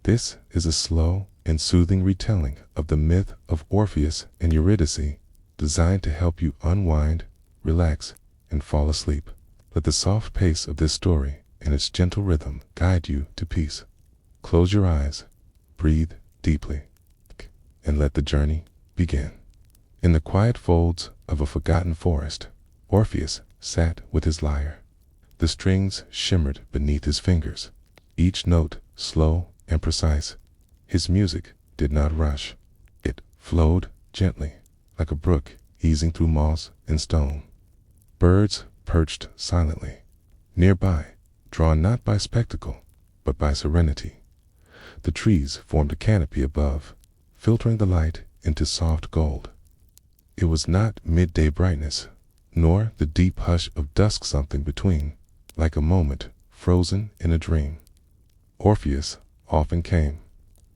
This is a slow and soothing retelling of the myth of Orpheus and Eurydice, designed to help you unwind, relax, and fall asleep. Let the soft pace of this story and its gentle rhythm guide you to peace. Close your eyes, breathe deeply, and let the journey begin. In the quiet folds of a forgotten forest, Orpheus sat with his lyre. The strings shimmered beneath his fingers, each note slow and precise. His music did not rush. It flowed gently, like a brook easing through moss and stone. Birds perched silently nearby, drawn not by spectacle, but by serenity. The trees formed a canopy above, filtering the light into soft gold. It was not midday brightness, nor the deep hush of dusk, something between, like a moment frozen in a dream. Orpheus often came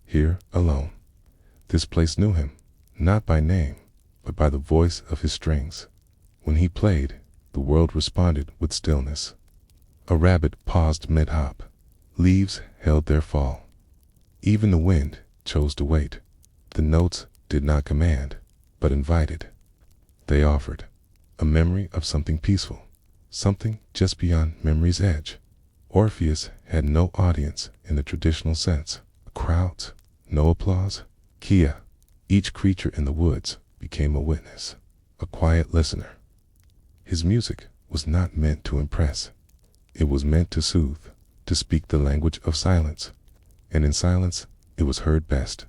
here alone. This place knew him, not by name, but by the voice of his strings. When he played, the world responded with stillness. A rabbit paused mid-hop. Leaves held their fall. Even the wind chose to wait. The notes did not command, but invited. They offered a memory of something peaceful, something just beyond memory's edge. Orpheus had no audience in the traditional sense. Crowds, no applause. Kia, each creature in the woods, became a witness, a quiet listener. His music was not meant to impress. It was meant to soothe, to speak the language of silence. And in silence, it was heard best.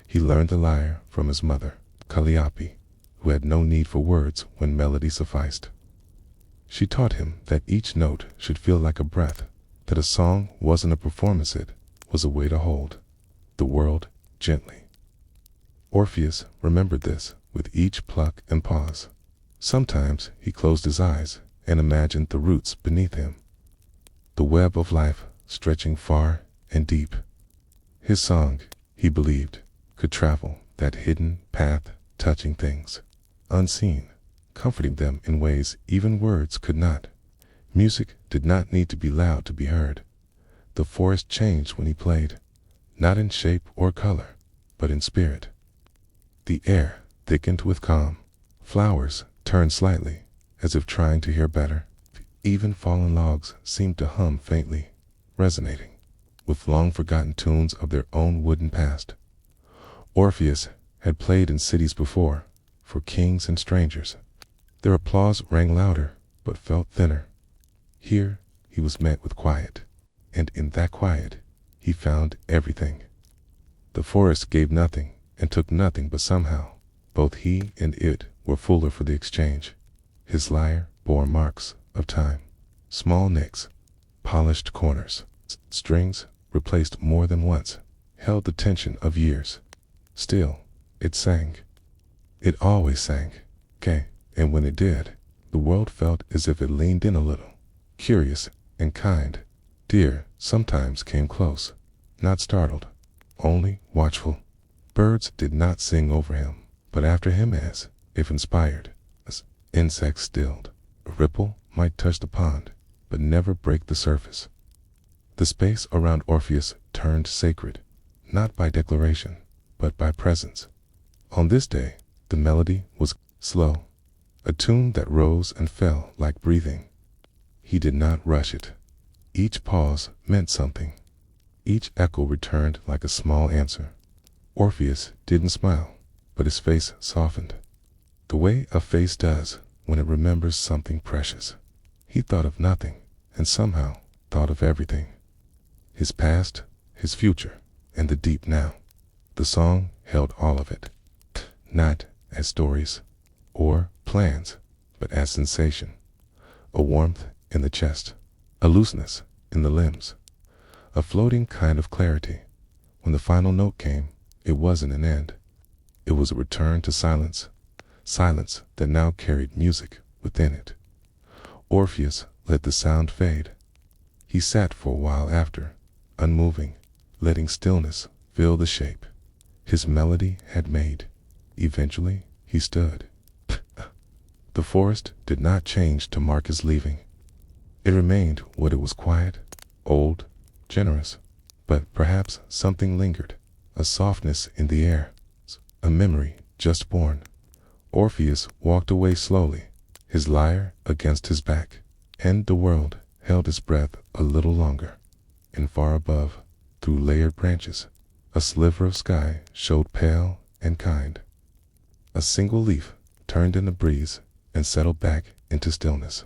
He learned the lyre from his mother, Calliope, who had no need for words when melody sufficed. She taught him that each note should feel like a breath, that a song wasn't a performance, it was a way to hold the world gently. Orpheus remembered this with each pluck and pause. Sometimes he closed his eyes and imagined the roots beneath him, the web of life stretching far and deep. His song, he believed, could travel that hidden path, touching things unseen, comforting them in ways even words could not. Music did not need to be loud to be heard. The forest changed when he played, not in shape or color, but in spirit. The air thickened with calm. Flowers turned slightly, as if trying to hear better. Even fallen logs seemed to hum faintly, resonating with long-forgotten tunes of their own wooden past. Orpheus had played in cities before, for kings and strangers. Their applause rang louder, but felt thinner. Here he was met with quiet, and in that quiet he found everything. The forest gave nothing and took nothing, but somehow both he and it were fuller for the exchange. His lyre bore marks of time, small nicks, polished corners. Strings, replaced more than once, held the tension of years. Still, it sang. It always sang, and when it did, the world felt as if it leaned in a little, curious and kind. Deer sometimes came close, not startled, only watchful. Birds did not sing over him, but after him, as if inspired. As insects stilled. A ripple might touch the pond, but never break the surface. The space around Orpheus turned sacred, not by declaration, but by presence. On this day, the melody was slow, a tune that rose and fell like breathing. He did not rush it. Each pause meant something. Each echo returned like a small answer. Orpheus didn't smile, but his face softened, the way a face does when it remembers something precious. He thought of nothing, and somehow thought of everything. His past, his future, and the deep now. The song held all of it, not as stories or plans, but as sensation. A warmth in the chest, a looseness in the limbs, a floating kind of clarity. When the final note came, it wasn't an end. It was a return to silence, silence that now carried music within it. Orpheus let the sound fade. He sat for a while after, unmoving, letting stillness fill the shape his melody had made. Eventually, he stood. The forest did not change to mark his leaving. It remained what it was: quiet, old, generous, but perhaps something lingered, a softness in the air, a memory just born. Orpheus walked away slowly, his lyre against his back, and the world held its breath a little longer. And far above, through layered branches, a sliver of sky showed pale and kind. A single leaf turned in the breeze and settled back into stillness.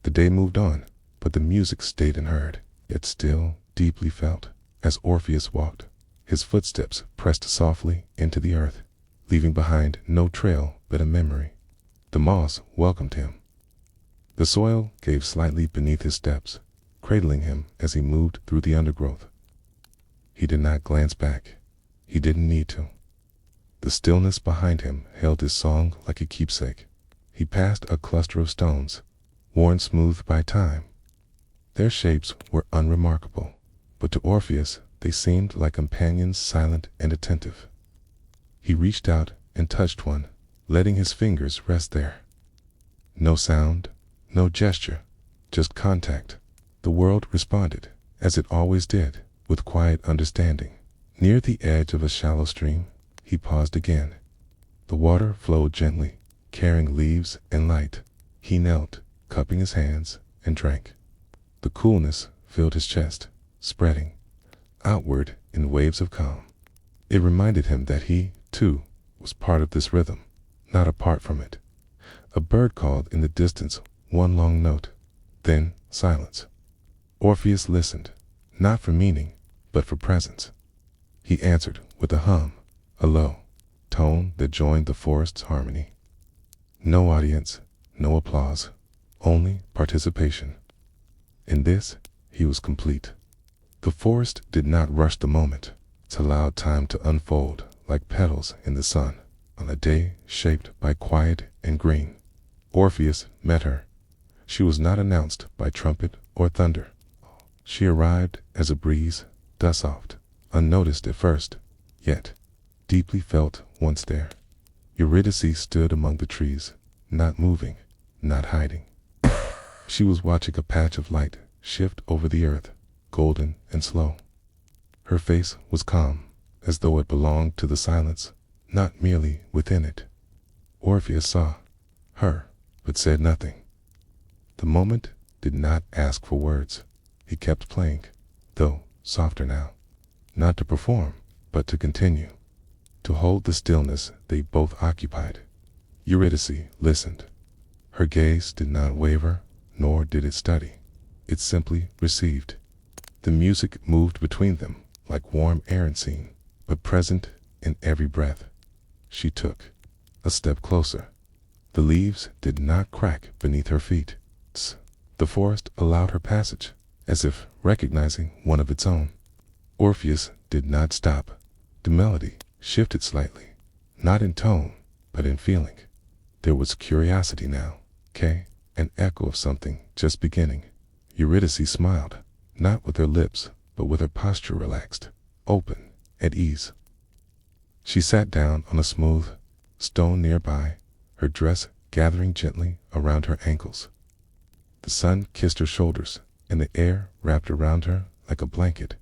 The day moved on, but the music stayed unheard, yet still deeply felt. As Orpheus walked, his footsteps pressed softly into the earth, leaving behind no trail but a memory. The moss welcomed him. The soil gave slightly beneath his steps, cradling him as he moved through the undergrowth. He did not glance back. He didn't need to. The stillness behind him held his song like a keepsake. He passed a cluster of stones, worn smooth by time. Their shapes were unremarkable, but to Orpheus they seemed like companions silent and attentive. He reached out and touched one, letting his fingers rest there. No sound, no gesture, just contact. The world responded, as it always did, with quiet understanding. Near the edge of a shallow stream, he paused again. The water flowed gently, carrying leaves and light. He knelt, cupping his hands, and drank. The coolness filled his chest, spreading outward in waves of calm. It reminded him that he, too, was part of this rhythm, not apart from it. A bird called in the distance, one long note, then silence. Orpheus listened, not for meaning, but for presence. He answered with a hum, a low tone that joined the forest's harmony. No audience, no applause, only participation. In this, he was complete. The forest did not rush the moment. It allowed time to unfold like petals in the sun on a day shaped by quiet and green. Orpheus met her. She was not announced by trumpet or thunder. She arrived as a breeze, dust soft, unnoticed at first, yet deeply felt once there. Eurydice stood among the trees, not moving, not hiding. She was watching a patch of light shift over the earth, golden and slow. Her face was calm, as though it belonged to the silence, not merely within it. Orpheus saw her, but said nothing. The moment did not ask for words. He kept playing, though softer now, not to perform, but to continue, to hold the stillness they both occupied. Eurydice listened. Her gaze did not waver, nor did it study. It simply received. The music moved between them like warm air unseen, but present in every breath. She took a step closer. The leaves did not crack beneath her feet. The forest allowed her passage, as if recognizing one of its own. Orpheus did not stop. The melody shifted slightly, not in tone, but in feeling. There was curiosity now, an echo of something just beginning. Eurydice smiled, not with her lips, but with her posture relaxed, open, at ease. She sat down on a smooth stone nearby, her dress gathering gently around her ankles. The sun kissed her shoulders, and the air wrapped around her like a blanket.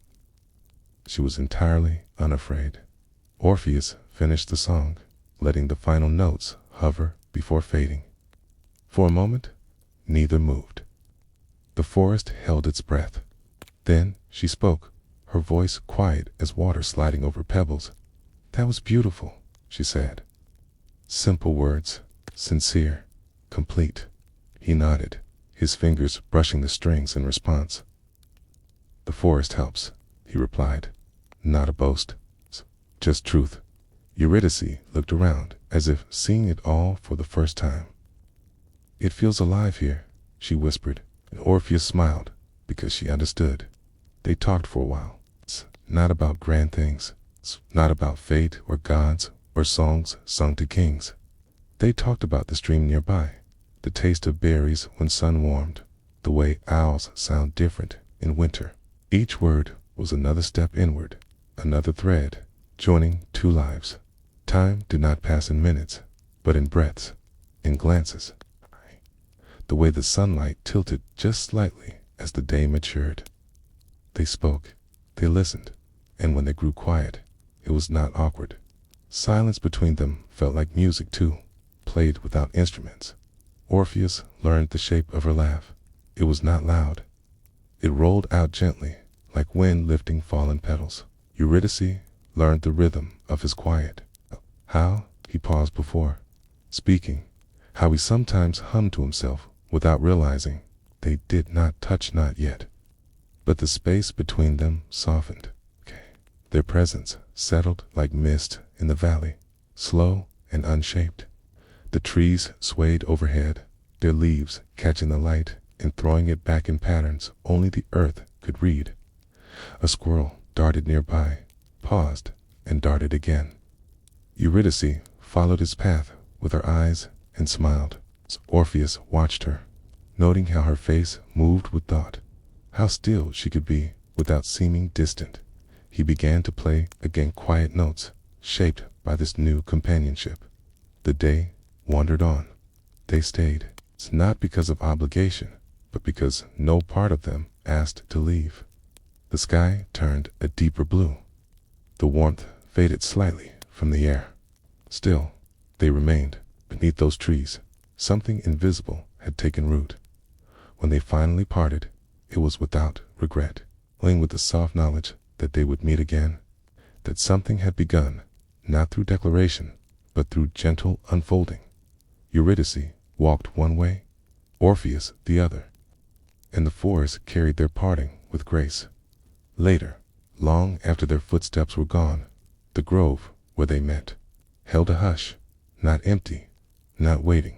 She was entirely unafraid. Orpheus finished the song, letting the final notes hover before fading. For a moment, neither moved. The forest held its breath. Then she spoke, her voice quiet as water sliding over pebbles. "That was beautiful," she said. Simple words, sincere, complete. He nodded, his fingers brushing the strings in response. "The forest helps," he replied. "Not a boast, just truth." Eurydice looked around, as if seeing it all for the first time. "It feels alive here," she whispered, and Orpheus smiled, because she understood. They talked for a while. It's not about grand things. It's not about fate or gods or songs sung to kings. They talked about the stream nearby, the taste of berries when sun warmed, the way owls sound different in winter. Each word was another step inward, another thread, joining two lives. Time did not pass in minutes, but in breaths, in glances. The way the sunlight tilted just slightly as the day matured. They spoke, they listened, and when they grew quiet, it was not awkward. Silence between them felt like music too, played without instruments. Orpheus learned the shape of her laugh. It was not loud. It rolled out gently, like wind lifting fallen petals. Eurydice learned the rhythm of his quiet. How he paused before speaking, how he sometimes hummed to himself without realizing they did not touch, not yet. But the space between them softened. Their presence settled like mist in the valley, slow and unshaped. The trees swayed overhead, their leaves catching the light and throwing it back in patterns only the earth could read. A squirrel darted nearby, paused, and darted again. Eurydice followed his path with her eyes and smiled. Orpheus watched her, noting how her face moved with thought, how still she could be without seeming distant. He began to play again, quiet notes, shaped by this new companionship. The day wandered on. They stayed, not because of obligation, but because no part of them asked to leave. The sky turned a deeper blue. The warmth faded slightly from the air. Still, they remained beneath those trees. Something invisible had taken root. When they finally parted, it was without regret, laying with the soft knowledge that they would meet again, that something had begun, not through declaration, but through gentle unfolding. Eurydice walked one way, Orpheus the other, and the forest carried their parting with grace. Later, long after their footsteps were gone, the grove where they met held a hush, not empty, not waiting,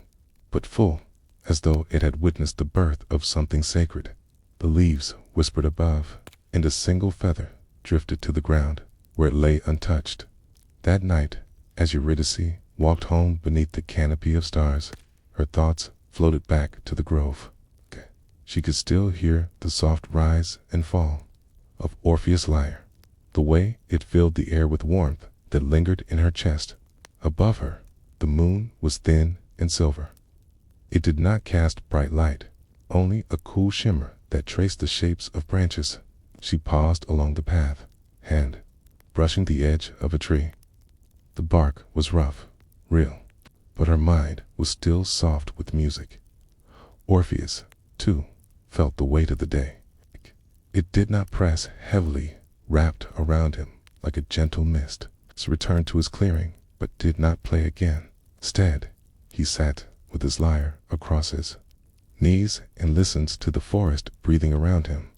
but full, as though it had witnessed the birth of something sacred. The leaves whispered above, and a single feather drifted to the ground, where it lay untouched. That night, as Eurydice walked home beneath the canopy of stars, her thoughts floated back to the grove. She could still hear the soft rise and fall of Orpheus' lyre, the way it filled the air with warmth that lingered in her chest. Above her, the moon was thin and silver. It did not cast bright light, only a cool shimmer that traced the shapes of branches. She paused along the path, hand brushing the edge of a tree. The bark was rough, real, but her mind was still soft with music. Orpheus, too, felt the weight of the day. It did not press heavily, wrapped around him like a gentle mist. He returned to his clearing, but did not play again. Instead, he sat with his lyre across his knees and listened to the forest breathing around him.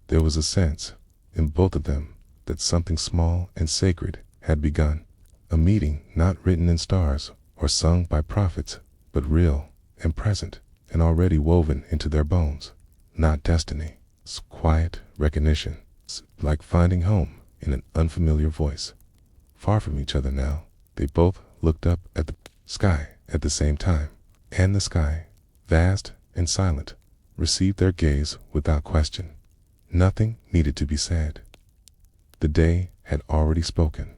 There was a sense, in both of them, that something small and sacred had begun. A meeting not written in stars or sung by prophets, but real and present and already woven into their bones. Not destiny, it's quiet recognition, it's like finding home in an unfamiliar voice. Far from each other now, they both looked up at the sky at the same time, and the sky, vast and silent, received their gaze without question. Nothing needed to be said. The day had already spoken.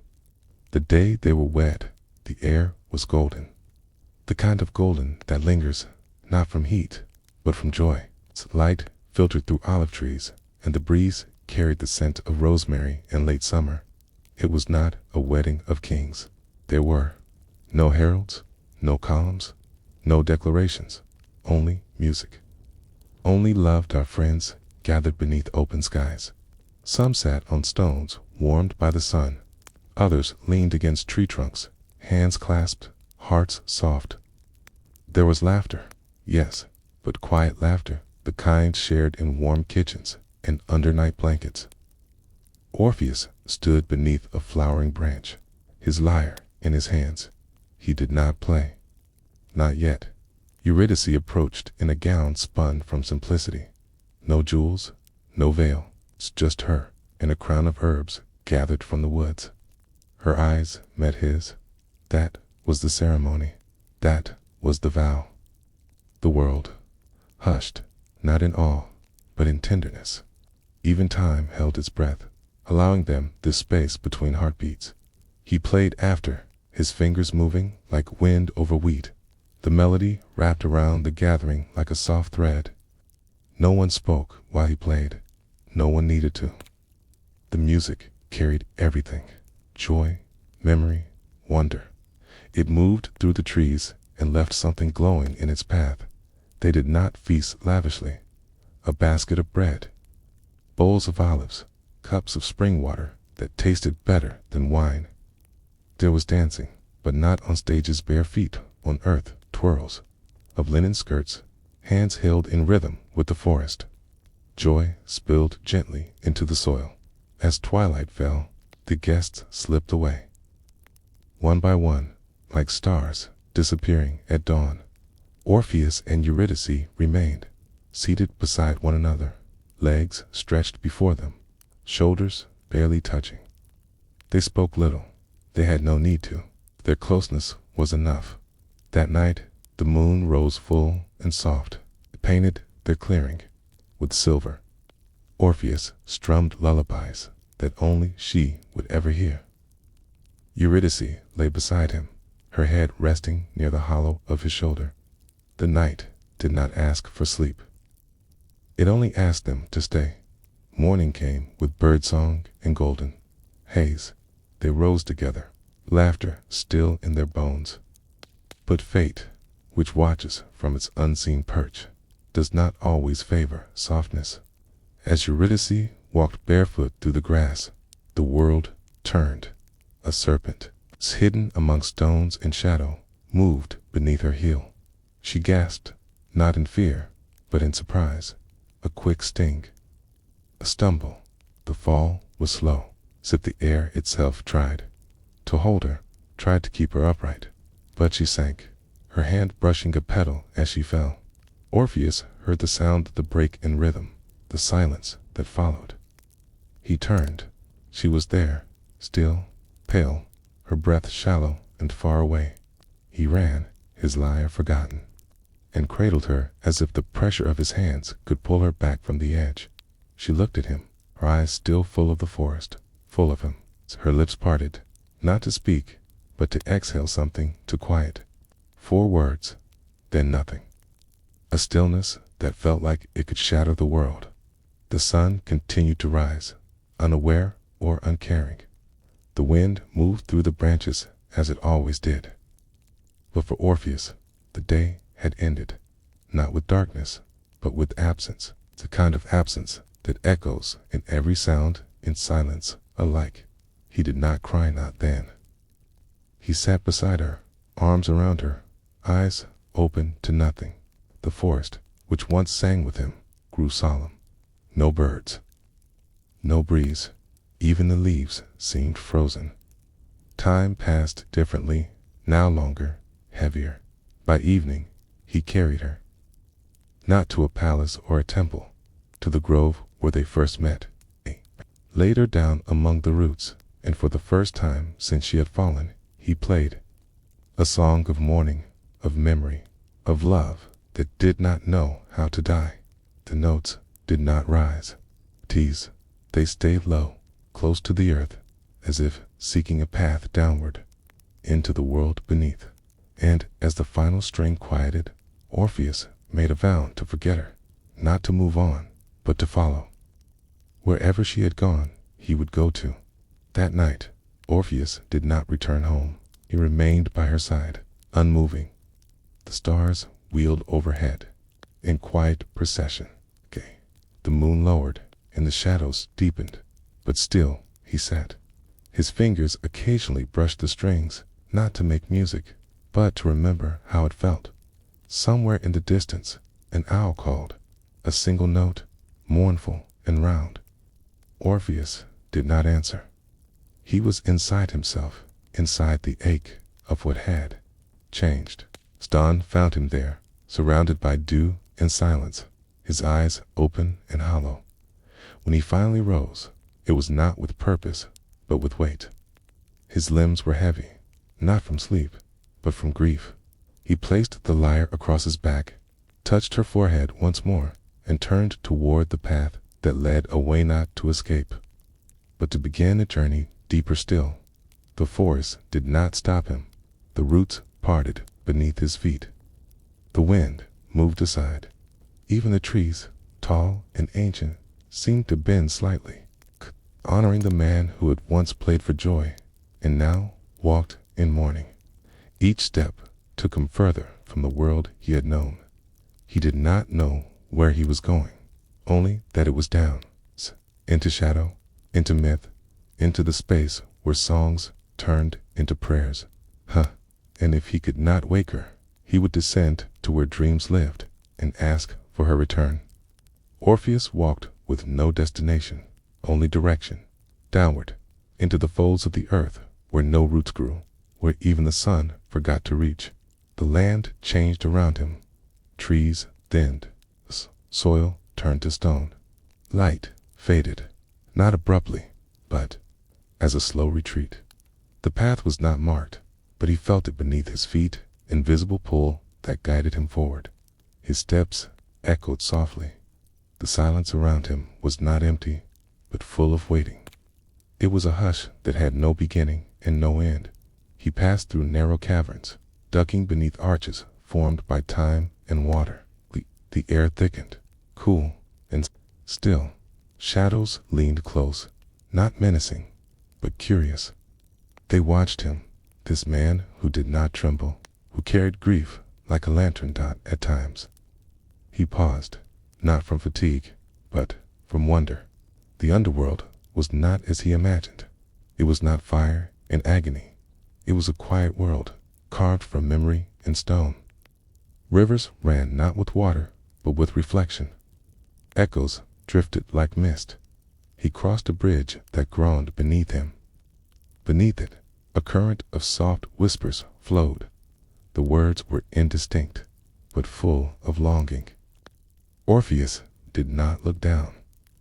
The day they were wed, the air was golden. The kind of golden that lingers, not from heat, but from joy. Its light filtered through olive trees, and the breeze carried the scent of rosemary in late summer. It was not a wedding of kings. There were no heralds, no columns, no declarations, only music. Only loved our friends gathered beneath open skies. Some sat on stones warmed by the sun. Others leaned against tree trunks, hands clasped, hearts soft. There was laughter, yes, but quiet laughter, the kind shared in warm kitchens and under night blankets. Orpheus stood beneath a flowering branch, his lyre in his hands. He did not play. Not yet. Eurydice approached in a gown spun from simplicity. No jewels, no veil, it's just her and a crown of herbs gathered from the woods. Her eyes met his. That was the ceremony. That was the vow. The world hushed, not in awe, but in tenderness. Even time held its breath, allowing them this space between heartbeats. He played after, his fingers moving like wind over wheat. The melody wrapped around the gathering like a soft thread. No one spoke while he played. No one needed to. The music carried carried everything: joy, memory, wonder. It moved through the trees and left something glowing in its path. They did not feast lavishly. A basket of bread, bowls of olives, cups of spring water that tasted better than wine. There was dancing, but not on stages bare feet on earth, twirls of linen skirts, hands held in rhythm with the forest. Joy spilled gently into the soil. As twilight fell, the guests slipped away, one by one, like stars disappearing at dawn. Orpheus and Eurydice remained, seated beside one another, legs stretched before them, shoulders barely touching. They spoke little. They had no need to. Their closeness was enough. That night, the moon rose full and soft. It painted their clearing with silver. Orpheus strummed lullabies that only she would ever hear. Eurydice lay beside him, her head resting near the hollow of his shoulder. The night did not ask for sleep. It only asked them to stay. Morning came with birdsong and golden haze. They rose together, laughter still in their bones. But fate, which watches from its unseen perch, does not always favor softness. As Eurydice walked barefoot through the grass, the world turned. A serpent, hidden among stones and shadow, moved beneath her heel. She gasped, not in fear, but in surprise. A quick sting, a stumble. The fall was slow, as if the air itself tried to hold her, tried to keep her upright. But she sank, her hand brushing a petal as she fell. Orpheus heard the sound of the break in rhythm, the silence that followed. He turned. She was there, still, pale, her breath shallow and far away. He ran, his lyre forgotten, and cradled her as if the pressure of his hands could pull her back from the edge. She looked at him, her eyes still full of the forest, full of him. Her lips parted, not to speak, but to exhale something to quiet. 4 words, then nothing. A stillness that felt like it could shatter the world. The sun continued to rise, unaware or uncaring. The wind moved through the branches as it always did. But for Orpheus, the day had ended, not with darkness, but with absence, the kind of absence that echoes in every sound, in silence alike. He did not cry, not then. He sat beside her, arms around her, eyes open to nothing. The forest, which once sang with him, grew solemn. No birds, no breeze, even the leaves seemed frozen. Time passed differently, now longer, heavier. By evening, he carried her, not to a palace or a temple, to the grove where they first met. Laid her down among the roots, and for the first time since she had fallen, he played a song of mourning, of memory, of love that did not know how to die. The notes did not rise. They stayed low, close to the earth, as if seeking a path downward, into the world beneath. And as the final string quieted, Orpheus made a vow to forget her, not to move on, but to follow. Wherever she had gone, he would go to. That night, Orpheus did not return home. He remained by her side, unmoving. The stars wheeled overhead, in quiet procession. The moon lowered, and the shadows deepened, but still he sat. His fingers occasionally brushed the strings, not to make music, but to remember how it felt. Somewhere in the distance, an owl called, a single note, mournful and round. Orpheus did not answer. He was inside himself, inside the ache of what had changed. Dawn found him there, surrounded by dew and silence, his eyes open and hollow. When he finally rose, it was not with purpose, but with weight. His limbs were heavy, not from sleep, but from grief. He placed the lyre across his back, touched her forehead once more, and turned toward the path that led away, not to escape, but to begin a journey deeper still. The forest did not stop him. The roots parted beneath his feet. The wind moved aside. Even the trees, tall and ancient, seemed to bend slightly. honoring the man who had once played for joy and now walked in mourning. Each step took him further from the world he had known. He did not know where he was going, only that it was down, into shadow, into myth, into the space where songs turned into prayers. And if he could not wake her, he would descend to where dreams lived and ask for her return. Orpheus walked with no destination, only direction, downward, into the folds of the earth where no roots grew, where even the sun forgot to reach. The land changed around him. Trees thinned, soil turned to stone. Light faded, not abruptly, but as a slow retreat. The path was not marked, but he felt it beneath his feet, invisible pull that guided him forward. His steps echoed softly. The silence around him was not empty, but full of waiting. It was a hush that had no beginning and no end. He passed through narrow caverns, ducking beneath arches formed by time and water. The air thickened, cool and still. Shadows leaned close, not menacing, but curious. They watched him, this man who did not tremble, who carried grief like a lantern dot at times. He paused, not from fatigue, but from wonder. The underworld was not as he imagined. It was not fire and agony. It was a quiet world, carved from memory and stone. Rivers ran not with water, but with reflection. Echoes drifted like mist. He crossed a bridge that groaned beneath him. Beneath it, a current of soft whispers flowed. The words were indistinct, but full of longing. Orpheus did not look down.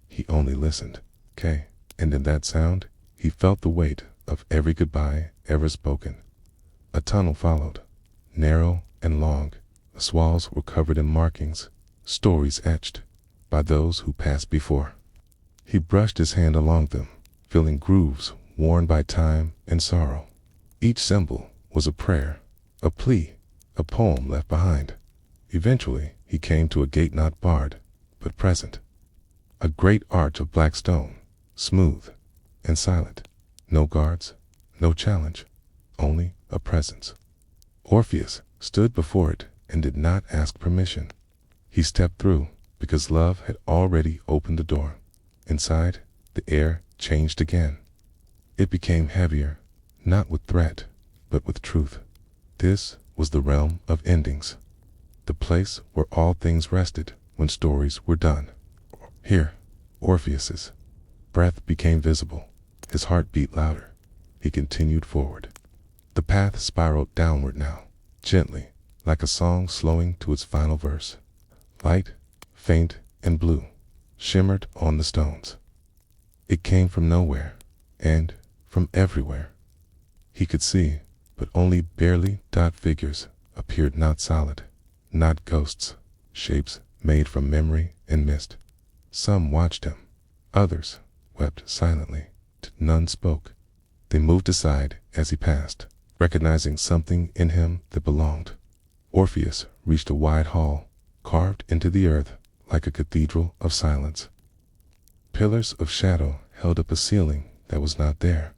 He only listened. And in that sound, he felt the weight of every goodbye ever spoken. A tunnel followed, narrow and long. The walls were covered in markings, stories etched by those who passed before. He brushed his hand along them, feeling grooves worn by time and sorrow. Each symbol was a prayer, a plea, a poem left behind. Eventually, he came to a gate not barred, but present. A great arch of black stone, smooth and silent. No guards, no challenge, only a presence. Orpheus stood before it and did not ask permission. He stepped through because love had already opened the door. Inside, the air changed again. It became heavier, not with threat, but with truth. This was the realm of endings, the place where all things rested when stories were done. Here, Orpheus's breath became visible. His heart beat louder. He continued forward. The path spiraled downward now, gently, like a song slowing to its final verse. Light, faint and blue, shimmered on the stones. It came from nowhere, and from everywhere. He could see, but only barely. Figures appeared, not solid, not ghosts, shapes made from memory and mist. Some watched him, others wept silently. None spoke. They moved aside as he passed, recognizing something in him that belonged. Orpheus reached a wide hall, carved into the earth like a cathedral of silence. Pillars of shadow held up a ceiling that was not there.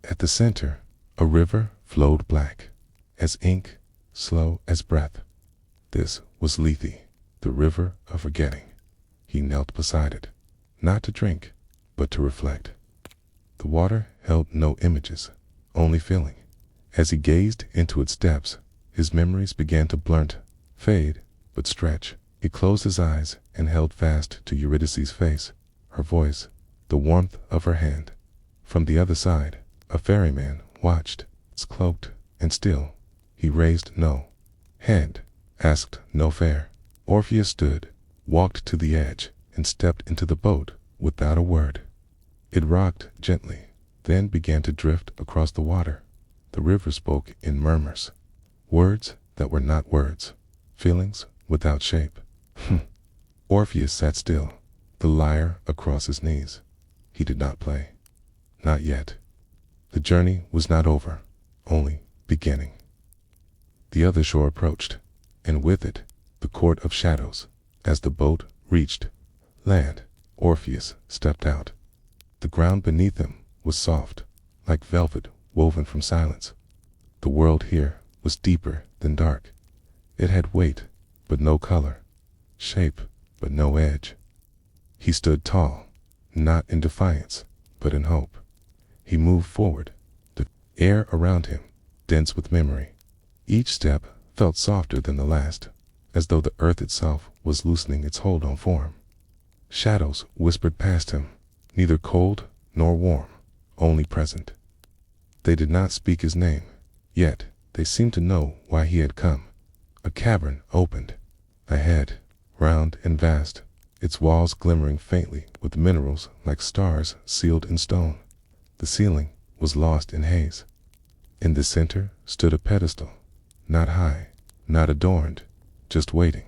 At the center, a river flowed black as ink, slow as breath. This was Lethe, the river of forgetting. He knelt beside it, not to drink, but to reflect. The water held no images, only feeling. As he gazed into its depths, his memories began to blunt, fade, but stretch. He closed his eyes and held fast to Eurydice's face, her voice, the warmth of her hand. From the other side, a ferryman watched, cloaked and still. He raised no hand, asked no fare. Orpheus stood, walked to the edge, and stepped into the boat without a word. It rocked gently, then began to drift across the water. The river spoke in murmurs, words that were not words, feelings without shape. Orpheus sat still, the lyre across his knees. He did not play. Not yet. The journey was not over, only beginning. The other shore approached, and with it, the court of shadows. As the boat reached land, Orpheus stepped out. The ground beneath him was soft, like velvet woven from silence. The world here was deeper than dark. It had weight, but no color, shape, but no edge. He stood tall, not in defiance, but in hope. He moved forward, the air around him dense with memory. Each step felt softer than the last, as though the earth itself was loosening its hold on form. Shadows whispered past him, neither cold nor warm, only present. They did not speak his name, yet they seemed to know why he had come. A cavern opened ahead, round and vast, its walls glimmering faintly with minerals like stars sealed in stone. The ceiling was lost in haze. In the center stood a pedestal, not high, not adorned, just waiting.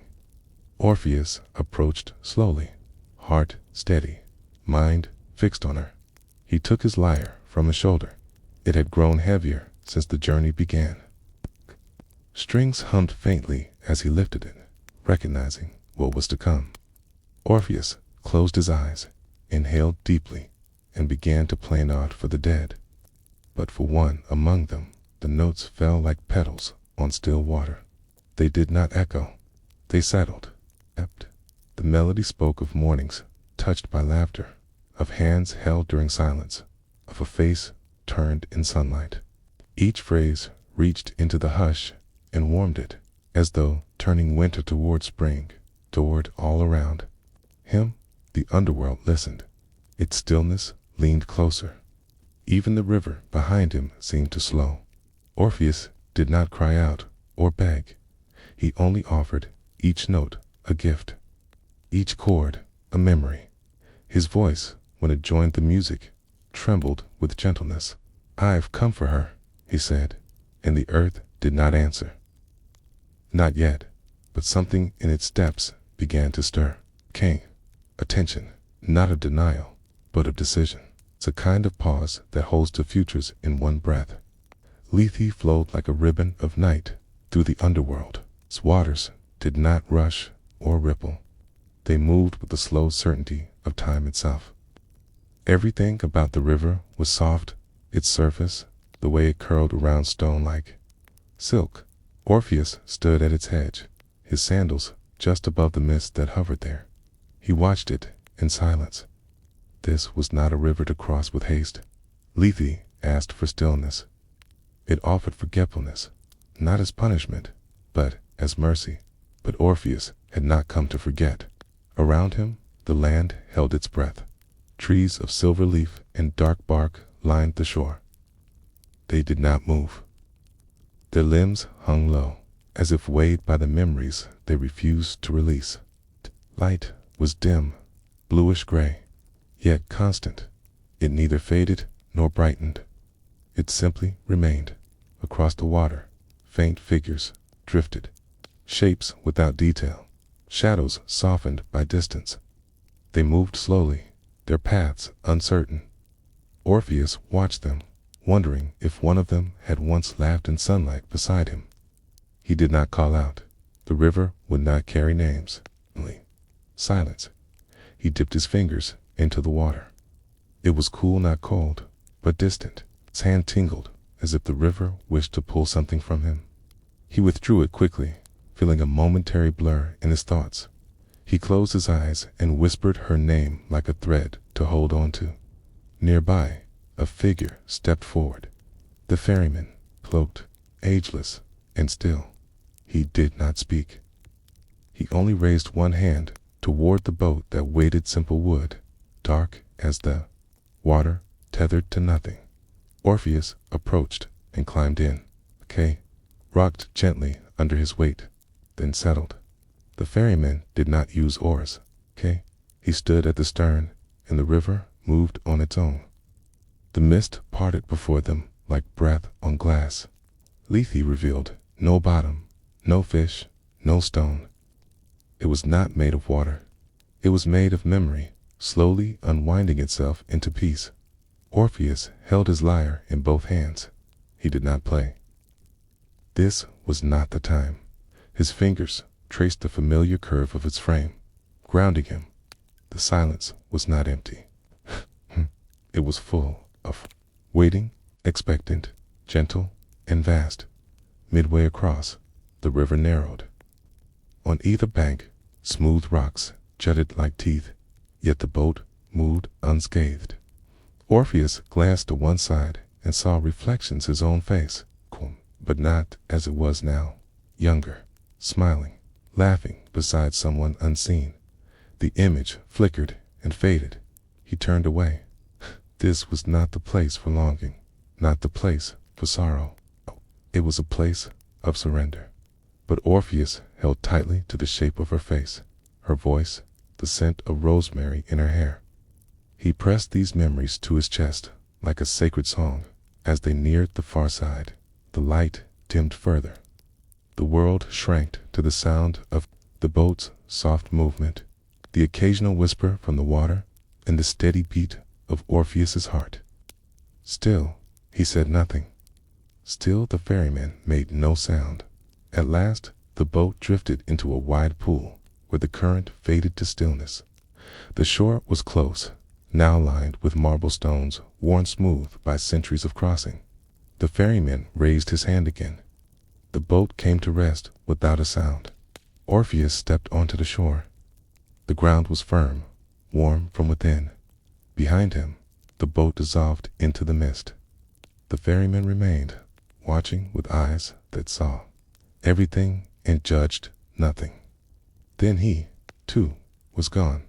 Orpheus approached slowly, heart steady, mind fixed on her. He took his lyre from his shoulder. It had grown heavier since the journey began. Strings hummed faintly as he lifted it, recognizing what was to come. Orpheus closed his eyes, inhaled deeply, and began to play an ode for the dead. But for one among them, the notes fell like petals on still water. They did not echo. They settled. The melody spoke of mornings touched by laughter, of hands held during silence, of a face turned in sunlight. Each phrase reached into the hush and warmed it, as though turning winter toward spring, toward all around. Him, the underworld listened. Its stillness leaned closer. Even the river behind him seemed to slow. Orpheus did not cry out or beg. He only offered each note a gift, each chord a memory. His voice, when it joined the music, trembled with gentleness. "I've come for her," he said, and the earth did not answer. Not yet, but something in its depths began to stir. Came attention, not of denial, but of decision. It's a kind of pause that holds two futures in one breath. Lethe flowed like a ribbon of night through the underworld. Its waters did not rush or ripple. They moved with the slow certainty of time itself. Everything about the river was soft, its surface, the way it curled around stone like silk. Orpheus stood at its edge, his sandals just above the mist that hovered there. He watched it in silence. This was not a river to cross with haste. Lethe asked for stillness. It offered forgetfulness, not as punishment, but as mercy. But Orpheus had not come to forget. Around him, the land held its breath. Trees of silver leaf and dark bark lined the shore. They did not move. Their limbs hung low, as if weighed by the memories they refused to release. Light was dim, bluish-gray, yet constant. It neither faded nor brightened. It simply remained. Across the water, faint figures drifted, shapes without detail, shadows softened by distance. They moved slowly, their paths uncertain. Orpheus watched them, wondering if one of them had once laughed in sunlight beside him. He did not call out. The river would not carry names. Only silence. He dipped his fingers into the water. It was cool, not cold, but distant. His hand tingled, as if the river wished to pull something from him. He withdrew it quickly, feeling a momentary blur in his thoughts. He closed his eyes and whispered her name like a thread to hold on to. Nearby, a figure stepped forward. The ferryman, cloaked, ageless, and still. He did not speak. He only raised one hand toward the boat that waited simple wood, dark as the water, tethered to nothing. Orpheus approached and climbed in. Kay rocked gently under his weight, then settled. The ferryman did not use oars. He stood at the stern, and the river moved on its own. The mist parted before them like breath on glass. Lethe revealed no bottom, no fish, no stone. It was not made of water. It was made of memory, slowly unwinding itself into peace. Orpheus held his lyre in both hands. He did not play. This was not the time. His fingers traced the familiar curve of its frame, grounding him. The silence was not empty. It was full of waiting, expectant, gentle, and vast. Midway across, the river narrowed. On either bank, smooth rocks jutted like teeth, yet the boat moved unscathed. Orpheus glanced to one side and saw reflections his own face, but not as it was now, younger, smiling, laughing beside someone unseen. The image flickered and faded. He turned away. This was not the place for longing, not the place for sorrow. It was a place of surrender. But Orpheus held tightly to the shape of her face, her voice, the scent of rosemary in her hair. He pressed these memories to his chest like a sacred song. As they neared the far side, the light dimmed further. The world shrank to the sound of the boat's soft movement, the occasional whisper from the water, and the steady beat of Orpheus's heart. Still, he said nothing. Still the ferryman made no sound. At last, the boat drifted into a wide pool, where the current faded to stillness. The shore was close, now lined with marble stones worn smooth by centuries of crossing. The ferryman raised his hand again. The boat came to rest without a sound. Orpheus stepped onto the shore. The ground was firm, warm from within. Behind him, the boat dissolved into the mist. The ferryman remained, watching with eyes that saw everything and judged nothing. Then he, too, was gone.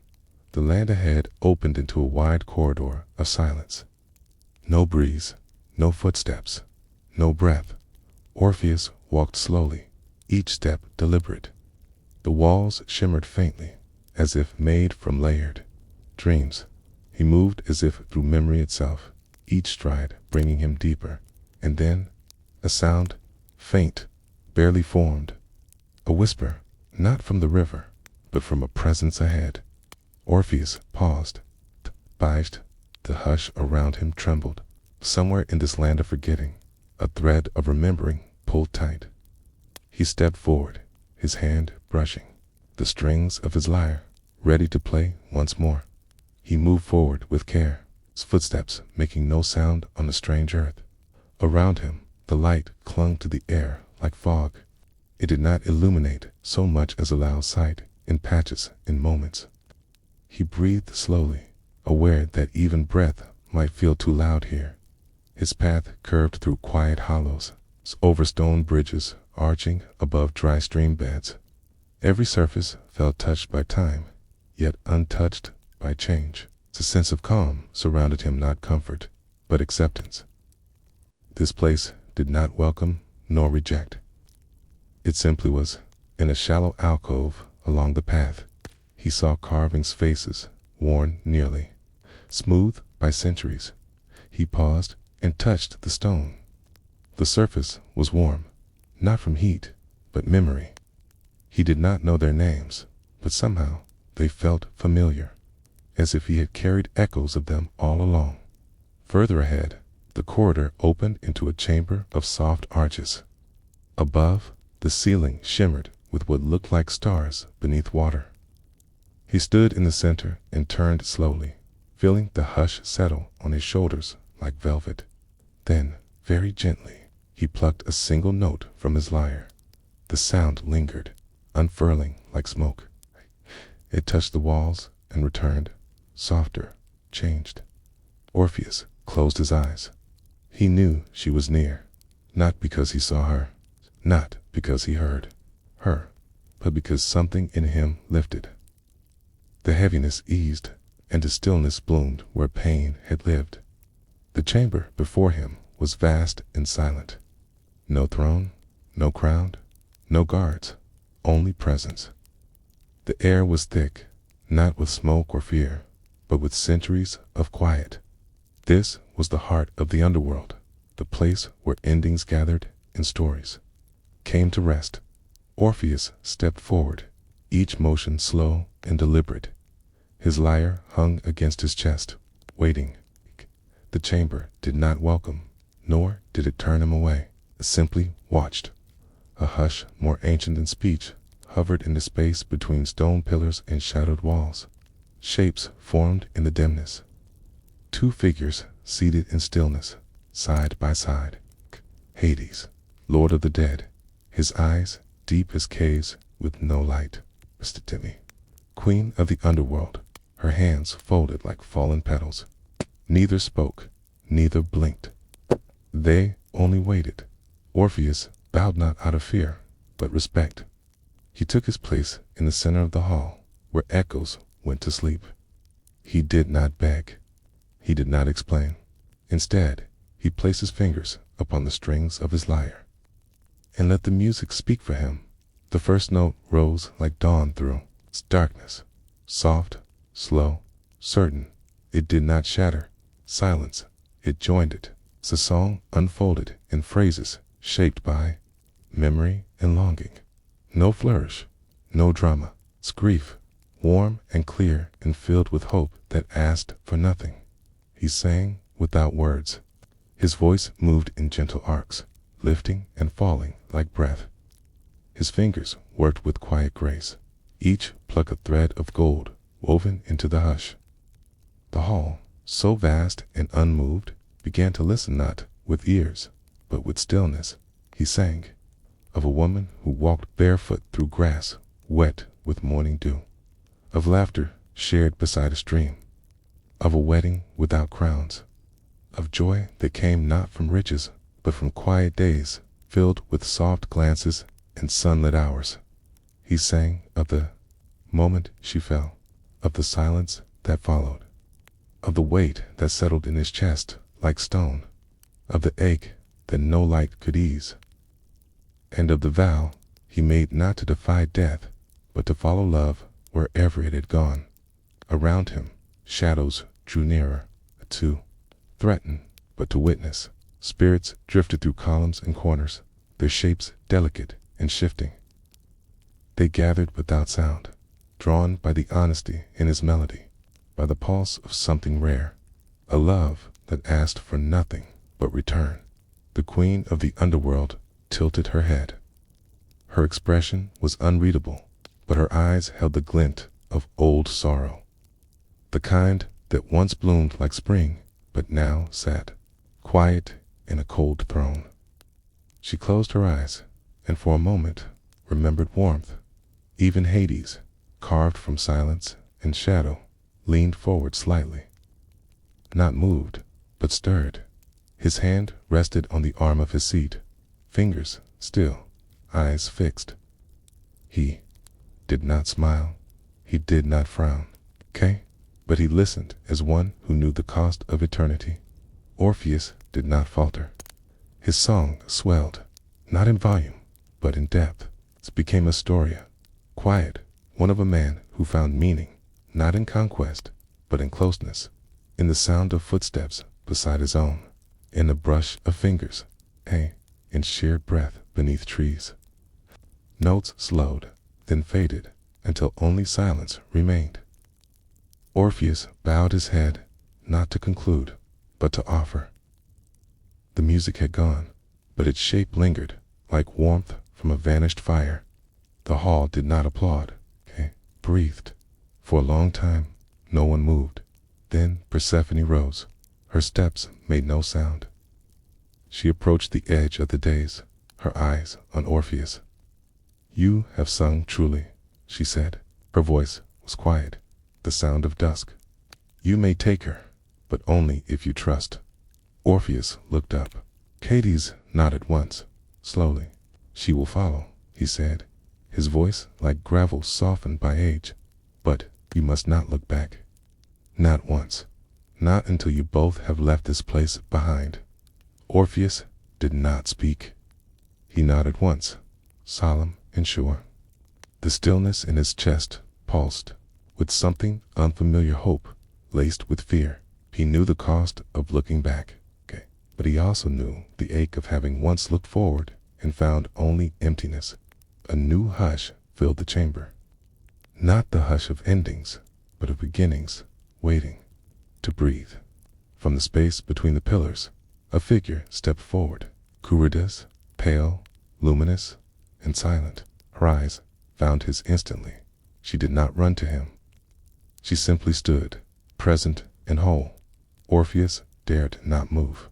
The land ahead opened into a wide corridor of silence. No breeze, no footsteps, no breath. Orpheus walked slowly, each step deliberate. The walls shimmered faintly, as if made from layered dreams. He moved as if through memory itself, each stride bringing him deeper. And then, a sound, faint, barely formed. A whisper, not from the river, but from a presence ahead. Orpheus paused, biased. The hush around him trembled. Somewhere in this land of forgetting, a thread of remembering pulled tight. He stepped forward, his hand brushing the strings of his lyre, ready to play once more. He moved forward with care, his footsteps making no sound on the strange earth. Around him, the light clung to the air like fog. It did not illuminate so much as allow sight in patches, in moments. He breathed slowly, aware that even breath might feel too loud here. His path curved through quiet hollows, over stone bridges arching above dry stream beds. Every surface felt touched by time, yet untouched by change. A sense of calm surrounded him, not comfort, but acceptance. This place did not welcome nor reject. It simply was. In a shallow alcove along the path, he saw carvings, faces worn nearly, smooth by centuries. He paused and touched the stone. The surface was warm, not from heat, but memory. He did not know their names, but somehow they felt familiar, as if he had carried echoes of them all along. Further ahead, the corridor opened into a chamber of soft arches. Above, the ceiling shimmered with what looked like stars beneath water. He stood in the center and turned slowly, feeling the hush settle on his shoulders like velvet. Then, very gently, he plucked a single note from his lyre. The sound lingered, unfurling like smoke. It touched the walls and returned, softer, changed. Orpheus closed his eyes. He knew she was near, not because he saw her, not because he heard her, but because something in him lifted. The heaviness eased, and the stillness bloomed where pain had lived. The chamber before him was vast and silent. No throne, no crown, no guards, only presence. The air was thick, not with smoke or fear, but with centuries of quiet. This was the heart of the underworld, the place where endings gathered and stories came to rest. Orpheus stepped forward, each motion slow and deliberate. His lyre hung against his chest, waiting. The chamber did not welcome, nor did it turn him away. It simply watched. A hush more ancient than speech hovered in the space between stone pillars and shadowed walls. Shapes formed in the dimness. Two figures seated in stillness, side by side. Hades, lord of the dead, his eyes deep as caves with no light. Bedtime, queen of the underworld, her hands folded like fallen petals. Neither spoke, neither blinked. They only waited. Orpheus bowed not out of fear, but respect. He took his place in the center of the hall, where echoes went to sleep. He did not beg. He did not explain. Instead, he placed his fingers upon the strings of his lyre and let the music speak for him. The first note rose like dawn through darkness, soft, slow, certain. It did not shatter silence. It joined it. The song unfolded in phrases shaped by memory and longing. No flourish, no drama. It's grief, warm and clear and filled with hope that asked for nothing. He sang without words. His voice moved in gentle arcs, lifting and falling like breath. His fingers worked with quiet grace. Each plucked a thread of gold woven into the hush. The hall, so vast and unmoved, began to listen not with ears, but with stillness. He sang of a woman who walked barefoot through grass wet with morning dew, of laughter shared beside a stream, of a wedding without crowns, of joy that came not from riches, but from quiet days filled with soft glances and sunlit hours. He sang of the moment she fell, of the silence that followed, of the weight that settled in his chest like stone, of the ache that no light could ease, and of the vow he made not to defy death, but to follow love wherever it had gone. Around him, shadows drew nearer, to threaten, but to witness. Spirits drifted through columns and corners, their shapes delicate and shifting. They gathered without sound, drawn by the honesty in his melody, by the pulse of something rare, a love that asked for nothing but return. The queen of the underworld tilted her head. Her expression was unreadable, but her eyes held the glint of old sorrow, the kind that once bloomed like spring, but now sat quiet in a cold throne. She closed her eyes, and for a moment remembered warmth. Even Hades, carved from silence and shadow, leaned forward slightly, not moved, but stirred. His hand rested on the arm of his seat, fingers still, eyes fixed. He did not smile, he did not frown, but he listened as one who knew the cost of eternity. Orpheus did not falter. His song swelled, not in volume, but in depth. It became a storia, quiet, one of a man who found meaning, not in conquest, but in closeness, in the sound of footsteps beside his own, in the brush of fingers, in shared breath beneath trees. Notes slowed, then faded, until only silence remained. Orpheus bowed his head, not to conclude, but to offer. The music had gone, but its shape lingered, like warmth from a vanished fire. The hall did not applaud, breathed. For a long time, no one moved. Then Persephone rose. Her steps made no sound. She approached the edge of the days, her eyes on Orpheus. "You have sung truly," she said. Her voice was quiet, the sound of dusk. "You may take her, but only if you trust." Orpheus looked up. Hades nodded once, slowly. "She will follow," he said, his voice like gravel softened by age. "But you must not look back. Not once. Not until you both have left this place behind." Orpheus did not speak. He nodded once, solemn and sure. The stillness in his chest pulsed with something unfamiliar, hope laced with fear. He knew the cost of looking back, but he also knew the ache of having once looked forward and found only emptiness. A new hush filled the chamber. Not the hush of endings, but of beginnings, waiting to breathe. From the space between the pillars, a figure stepped forward. Eurydice, pale, luminous, and silent. Her eyes found his instantly. She did not run to him. She simply stood, present and whole. Orpheus dared not move.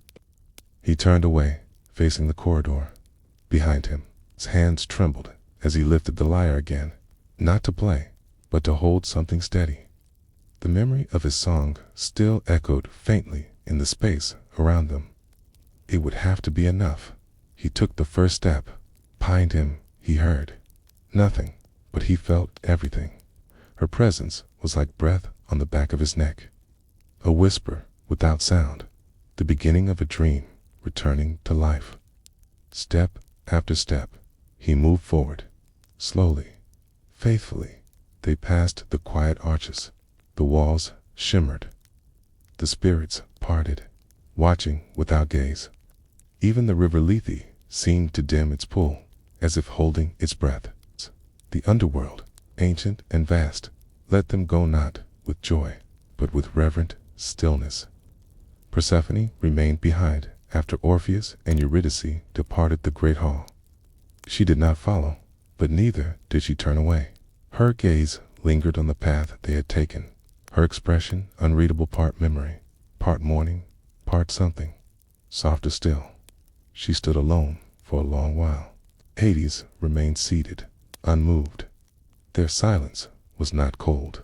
He turned away, facing the corridor. Behind him, his hands trembled as he lifted the lyre again, not to play, but to hold something steady. The memory of his song still echoed faintly in the space around them. It would have to be enough. He took the first step. Behind him, he heard nothing, but he felt everything. Her presence was like breath on the back of his neck. A whisper without sound, the beginning of a dream returning to life. Step after step, he moved forward. Slowly, faithfully, they passed the quiet arches. The walls shimmered. The spirits parted, watching without gaze. Even the river Lethe seemed to dim its pool, as if holding its breath. The underworld, ancient and vast, let them go not with joy, but with reverent stillness. Persephone remained behind after Orpheus and Eurydice departed the great hall. She did not follow, but neither did she turn away. Her gaze lingered on the path they had taken, her expression unreadable, part memory, part mourning, part something softer still. She stood alone for a long while. Hades remained seated, unmoved. Their silence was not cold.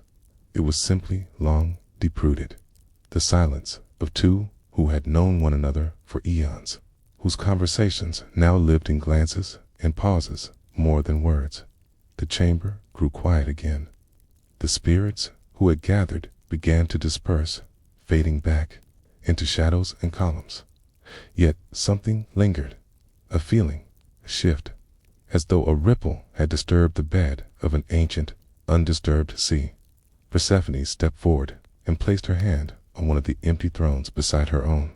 It was simply long, deep-rooted. The silence of two who had known one another for eons, whose conversations now lived in glances and pauses more than words. The chamber grew quiet again. The spirits who had gathered began to disperse, fading back into shadows and columns. Yet something lingered, a feeling, a shift, as though a ripple had disturbed the bed of an ancient, undisturbed sea. Persephone stepped forward and placed her hand on one of the empty thrones beside her own.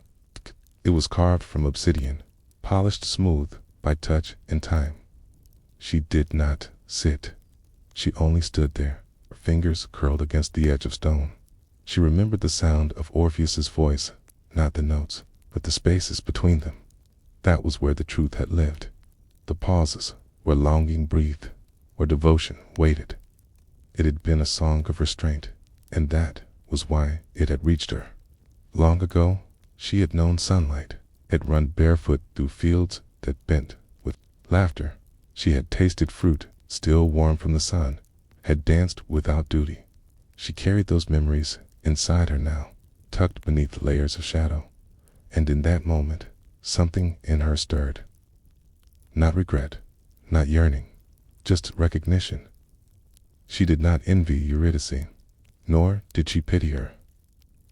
It was carved from obsidian, polished smooth by touch and time. She did not sit. She only stood there, her fingers curled against the edge of stone. She remembered the sound of Orpheus's voice, not the notes, but the spaces between them. That was where the truth had lived. The pauses where longing breathed, where devotion waited. It had been a song of restraint, and that was why it had reached her. Long ago, she had known sunlight, had run barefoot through fields that bent with laughter. She had tasted fruit still warm from the sun, had danced without duty. She carried those memories inside her now, tucked beneath layers of shadow. And in that moment, something in her stirred. Not regret, not yearning, just recognition. She did not envy Eurydice, nor did she pity her.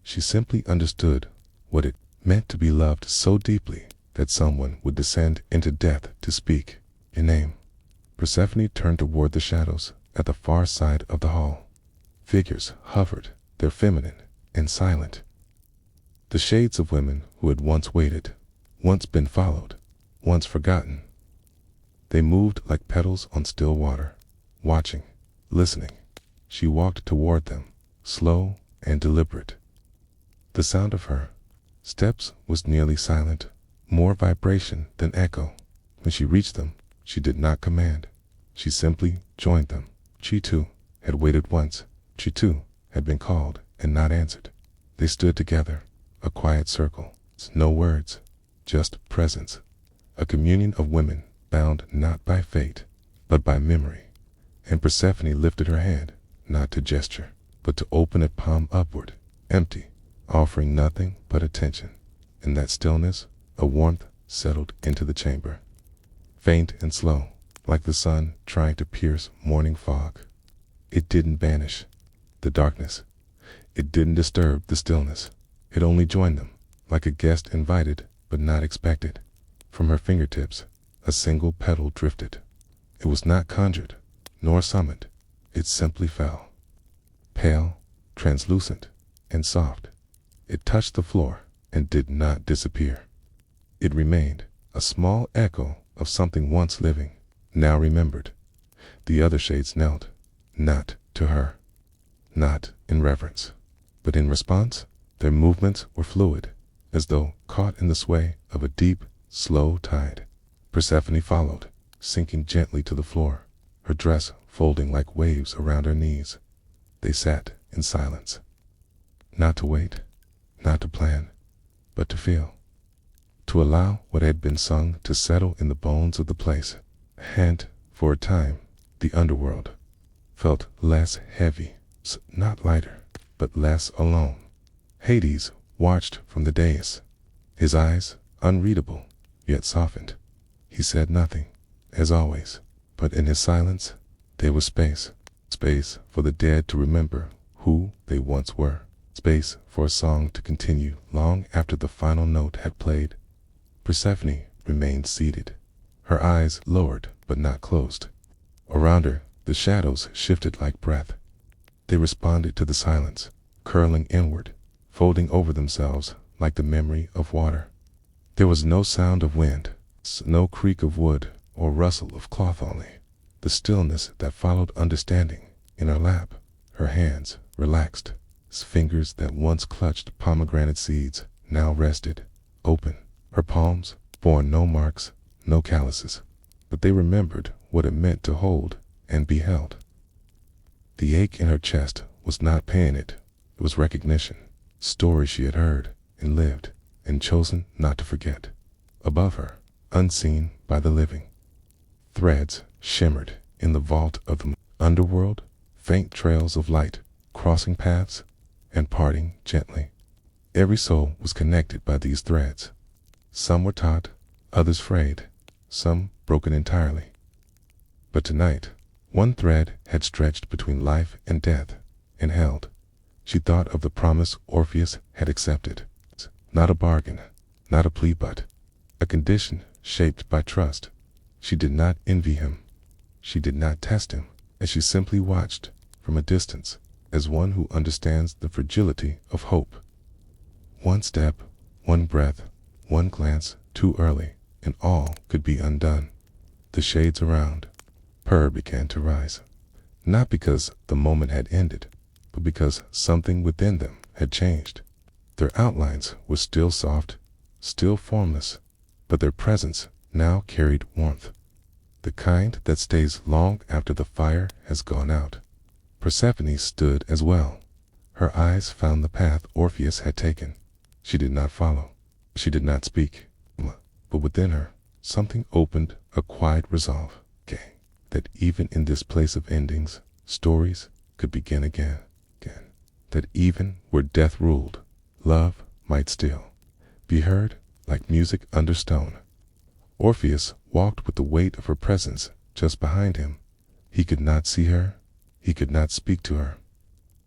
She simply understood what it meant to be loved so deeply that someone would descend into death to speak your name. Persephone turned toward the shadows at the far side of the hall. Figures hovered, their feminine and silent. The shades of women who had once waited, once been followed, once forgotten. They moved like petals on still water, watching, listening. She walked toward them, slow and deliberate. The sound of her steps was nearly silent, more vibration than echo. When she reached them, she did not command. She simply joined them. She too had waited once. She too had been called and not answered. They stood together, a quiet circle, no words, just presence. A communion of women bound not by fate, but by memory. And Persephone lifted her hand, not to gesture, but to open it palm upward, empty, offering nothing but attention. In that stillness, a warmth settled into the chamber. Faint and slow, like the sun trying to pierce morning fog. It didn't banish the darkness. It didn't disturb the stillness. It only joined them, like a guest invited but not expected. From her fingertips, a single petal drifted. It was not conjured, nor summoned. It simply fell. Pale, translucent, and soft. It touched the floor and did not disappear. It remained, a small echo of something once living, now remembered. The other shades knelt, not to her, not in reverence, but in response. Their movements were fluid, as though caught in the sway of a deep, slow tide. Persephone followed, sinking gently to the floor, her dress folding like waves around her knees. They sat in silence. Not to wait, not to plan, but to feel, to allow what had been sung to settle in the bones of the place. And, for a time, the underworld felt less heavy, not lighter, but less alone. Hades watched from the dais, his eyes unreadable, yet softened. He said nothing, as always, but in his silence there was space. Space for the dead to remember who they once were. Space for a song to continue long after the final note had played. Persephone remained seated, her eyes lowered but not closed. Around her, the shadows shifted like breath. They responded to the silence, curling inward, folding over themselves like the memory of water. There was no sound of wind, no creak of wood or rustle of cloth, only the stillness that followed understanding. In her lap, her hands relaxed. Fingers that once clutched pomegranate seeds now rested, open. Her palms bore no marks, no calluses, but they remembered what it meant to hold and be held. The ache in her chest was not pain, it was recognition. Stories she had heard and lived and chosen not to forget. Above her, unseen by the living, threads shimmered in the vault of the underworld, faint trails of light crossing paths and parting gently. Every soul was connected by these threads. Some were taut, others frayed, some broken entirely. But tonight, one thread had stretched between life and death and held. She thought of the promise Orpheus had accepted. Not a bargain, not a plea, but a condition shaped by trust. She did not envy him. She did not test him, as she simply watched from a distance, as one who understands the fragility of hope. One step, one breath, one glance too early, and all could be undone. The shades around her began to rise, not because the moment had ended, but because something within them had changed. Their outlines were still soft, still formless, but their presence now carried warmth, the kind that stays long after the fire has gone out. Persephone stood as well. Her eyes found the path Orpheus had taken. She did not follow. She did not speak. But within her, something opened, a quiet resolve, that even in this place of endings, stories could begin again. That even where death ruled, love might still be heard like music under stone. Orpheus walked with the weight of her presence just behind him. He could not see her, he could not speak to her,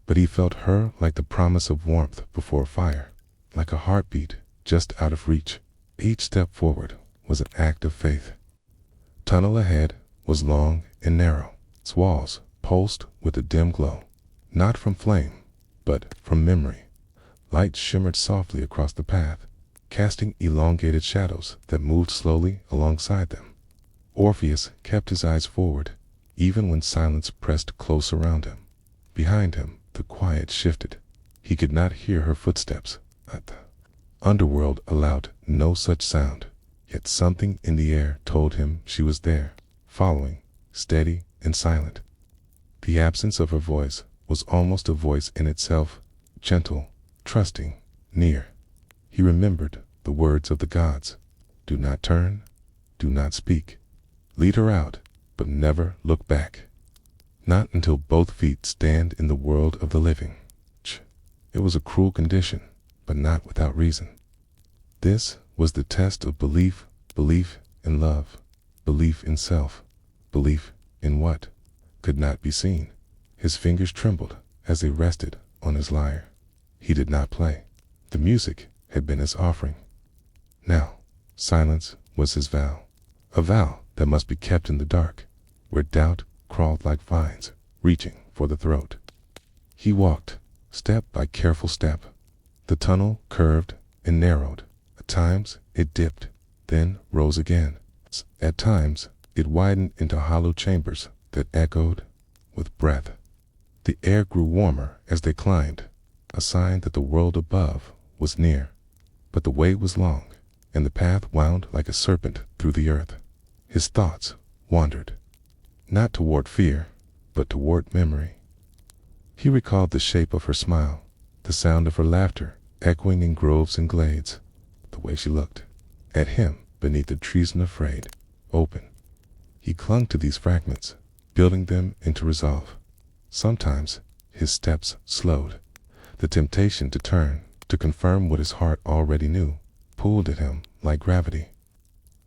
but he felt her like the promise of warmth before fire, like a heartbeat just out of reach. Each step forward was an act of faith. Tunnel ahead was long and narrow, its walls pulsed with a dim glow, not from flame, but from memory. Light shimmered softly across the path, casting elongated shadows that moved slowly alongside them. Orpheus kept his eyes forward, even when silence pressed close around him. Behind him, the quiet shifted. He could not hear her footsteps. The underworld allowed no such sound, yet something in the air told him she was there, following, steady and silent. The absence of her voice was almost a voice in itself, gentle, trusting, near. He remembered the words of the gods. Do not turn, do not speak. Lead her out, but never look back. Not until both feet stand in the world of the living. It was a cruel condition, but not without reason. This was the test of belief, belief in love, belief in self, belief in what could not be seen. His fingers trembled as they rested on his lyre. He did not play. The music had been his offering. Now, silence was his vow, a vow that must be kept in the dark, where doubt crawled like vines, reaching for the throat. He walked, step by careful step. The tunnel curved and narrowed. At times it dipped, then rose again. At times it widened into hollow chambers that echoed with breath. The air grew warmer as they climbed, a sign that the world above was near. But the way was long, and the path wound like a serpent through the earth. His thoughts wandered, not toward fear, but toward memory. He recalled the shape of her smile, the sound of her laughter, echoing in groves and glades. The way she looked at him beneath the trees, unafraid, open. He clung to these fragments, building them into resolve. Sometimes his steps slowed. The temptation to turn, to confirm what his heart already knew, pulled at him like gravity.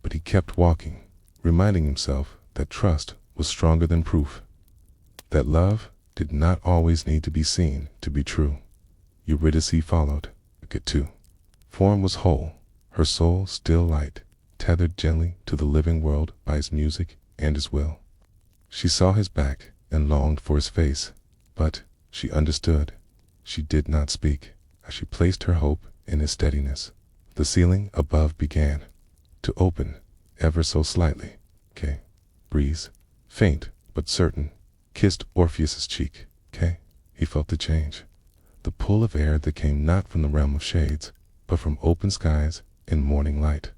But he kept walking, reminding himself that trust was stronger than proof, that love did not always need to be seen to be true. Eurydice followed. It too. Form was whole, her soul still light, tethered gently to the living world by his music and his will. She saw his back and longed for his face, but she understood. She did not speak. As she placed her hope in his steadiness, the ceiling above began to open ever so slightly. Breeze, faint but certain, kissed Orpheus's cheek. He felt the change, the pull of air that came not from the realm of shades, but from open skies and morning light.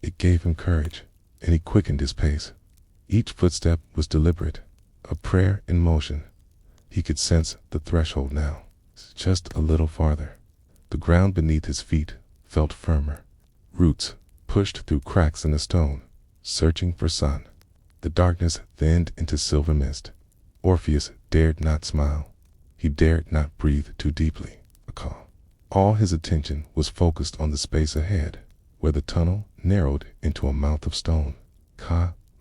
It gave him courage, and he quickened his pace. Each footstep was deliberate, a prayer in motion. He could sense the threshold now, just a little farther. The ground beneath his feet felt firmer. Roots pushed through cracks in the stone, searching for sun. The darkness thinned into silver mist. Orpheus dared not smile. He dared not breathe too deeply. All his attention was focused on the space ahead, where the tunnel narrowed into a mouth of stone.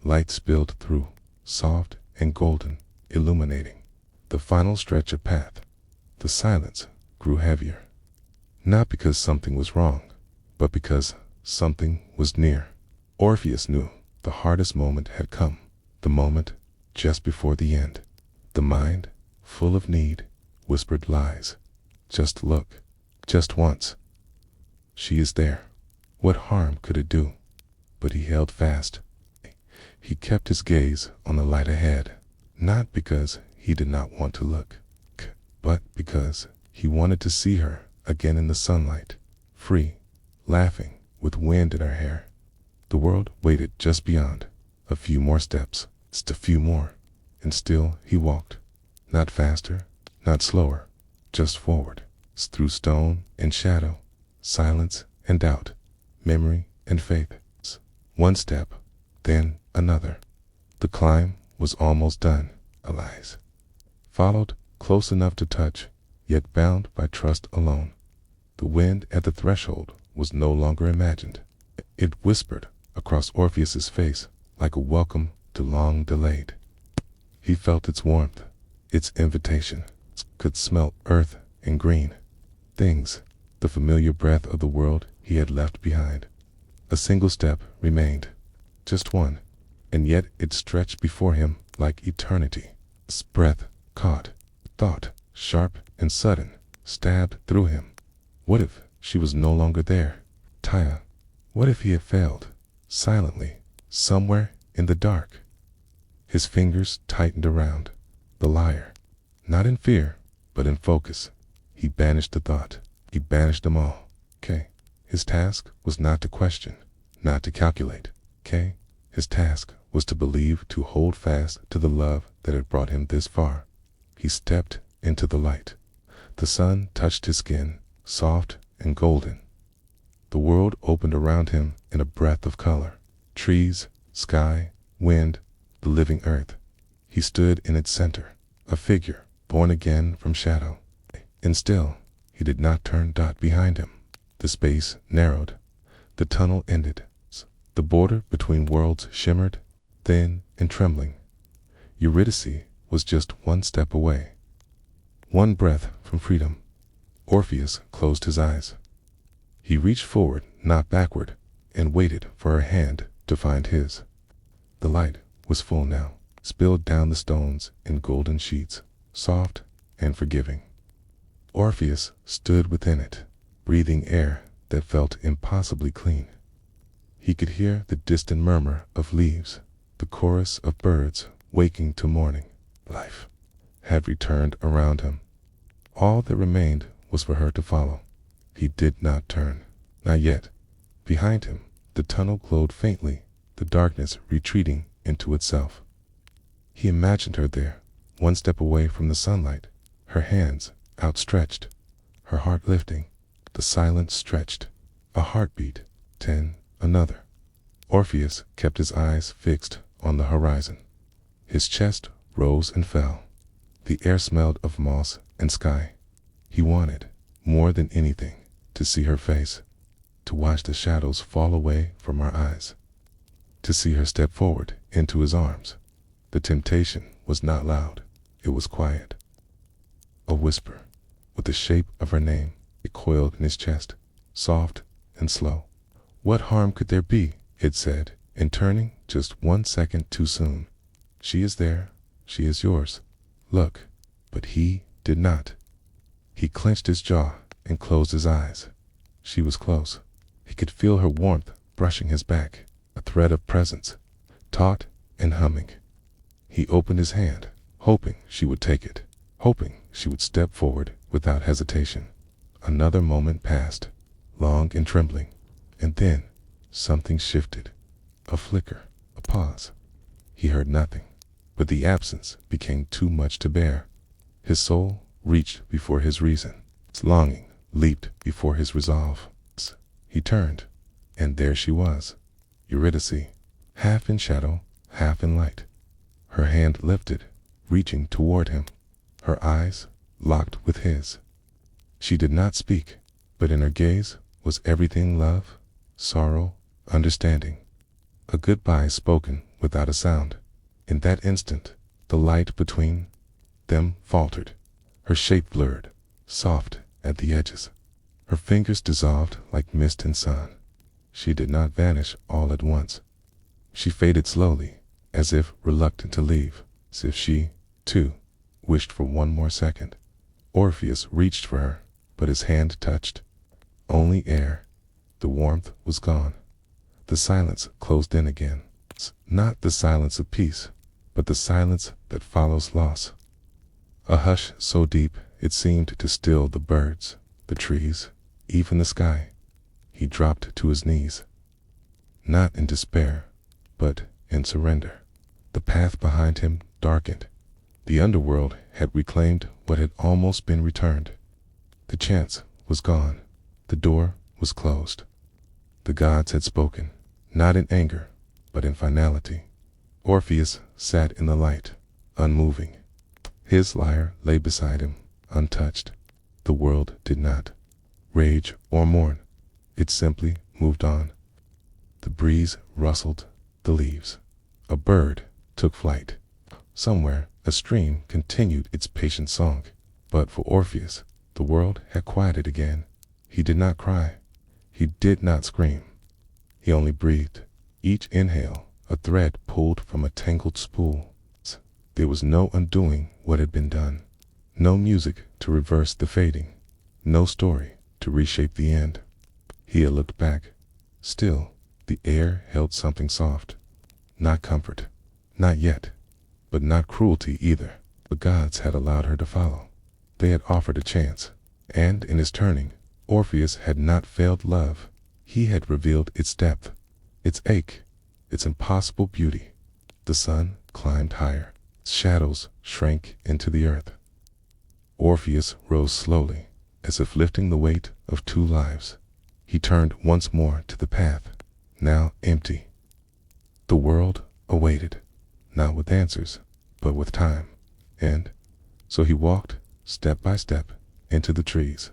Light spilled through, soft and golden, illuminating the final stretch of path. The silence grew heavier, not because something was wrong, but because something was near. Orpheus knew the hardest moment had come, the moment just before the end. The mind, full of need, whispered lies. Just look, just once. She is there. What harm could it do? But he held fast. He kept his gaze on the light ahead, not because he did not want to look, but because he wanted to see her again in the sunlight, free, laughing, with wind in her hair. The world waited just beyond. A few more steps, just a few more, and still he walked. Not faster, not slower, just forward, through stone and shadow, silence and doubt, memory and faith. One step, then another. The climb was almost done. Elise followed, close enough to touch, yet bound by trust alone. The wind at the threshold was no longer imagined. It whispered across Orpheus's face like a welcome to long delayed. He felt its warmth, its invitation, could smell earth and green things, the familiar breath of the world he had left behind. A single step remained, just one, and yet it stretched before him like eternity. His breath caught, thought, sharp and sudden, stabbed through him. What if she was no longer there? Taya. What if he had failed, silently, somewhere in the dark? His fingers tightened around the lyre, not in fear, but in focus. He banished the thought. He banished them all. His task was not to question, not to calculate. His task was to believe, to hold fast to the love that had brought him this far. He stepped into the light. The sun touched his skin, soft and golden. The world opened around him in a breath of color. Trees, sky, wind, the living earth. He stood in its center, a figure born again from shadow. And still, he did not turn. Behind him, the space narrowed. The tunnel ended. The border between worlds shimmered, thin and trembling. Eurydice was just one step away, one breath from freedom. Orpheus closed his eyes. He reached forward, not backward, and waited for her hand to find his. The light was full now, spilled down the stones in golden sheets, soft and forgiving. Orpheus stood within it, breathing air that felt impossibly clean. He could hear the distant murmur of leaves, the chorus of birds waking to morning. Life had returned around him. All that remained was for her to follow. He did not turn, not yet. Behind him, the tunnel glowed faintly, the darkness retreating into itself. He imagined her there, one step away from the sunlight, her hands outstretched, her heart lifting. The silence stretched. A heartbeat. 10. Another. Orpheus kept his eyes fixed on the horizon. His chest rose and fell. The air smelled of moss and sky. He wanted, more than anything, to see her face, to watch the shadows fall away from her eyes, to see her step forward into his arms. The temptation was not loud, it was quiet. A whisper, with the shape of her name, it coiled in his chest, soft and slow. What harm could there be, it said, in turning just 1 second too soon? She is there, she is yours. Look. But he did not. He clenched his jaw and closed his eyes. She was close. He could feel her warmth brushing his back, a thread of presence, taut and humming. He opened his hand, hoping she would take it, hoping she would step forward without hesitation. Another moment passed, long and trembling, and then something shifted. A flicker, a pause. He heard nothing, but the absence became too much to bear. His soul reached before his reason. Its longing leaped before his resolve. He turned, and there she was, Eurydice, half in shadow, half in light. Her hand lifted, reaching toward him, her eyes locked with his. She did not speak, but in her gaze was everything love, sorrow, understanding. A goodbye spoken without a sound. In that instant, the light between them faltered. Her shape blurred, soft at the edges. Her fingers dissolved like mist in sun. She did not vanish all at once. She faded slowly, as if reluctant to leave, as if she, too, wished for one more second. Orpheus reached for her, but his hand touched only air. The warmth was gone. The silence closed in again. Not the silence of peace, but the silence that follows loss. A hush so deep it seemed to still the birds, the trees, even the sky. He dropped to his knees, not in despair, but in surrender. The path behind him darkened. The underworld had reclaimed what had almost been returned. The chance was gone. The door was closed. The gods had spoken, not in anger, but in finality. Orpheus sat in the light, unmoving. His lyre lay beside him, untouched. The world did not rage or mourn. It simply moved on. The breeze rustled the leaves. A bird took flight. Somewhere, a stream continued its patient song. But for Orpheus, the world had quieted again. He did not cry. He did not scream. He only breathed. Each inhale, a thread pulled from a tangled spool. There was no undoing what had been done. No music to reverse the fading. No story to reshape the end. He had looked back. Still, the air held something soft. Not comfort. Not yet. But not cruelty either. The gods had allowed her to follow. They had offered a chance. And in his turning, Orpheus had not failed love. He had revealed its depth, its ache, its impossible beauty. The sun climbed higher. Shadows shrank into the earth. Orpheus rose slowly, as if lifting the weight of 2 lives. He turned once more to the path, now empty. The world awaited, not with answers, but with time. And so he walked, step by step, into the trees.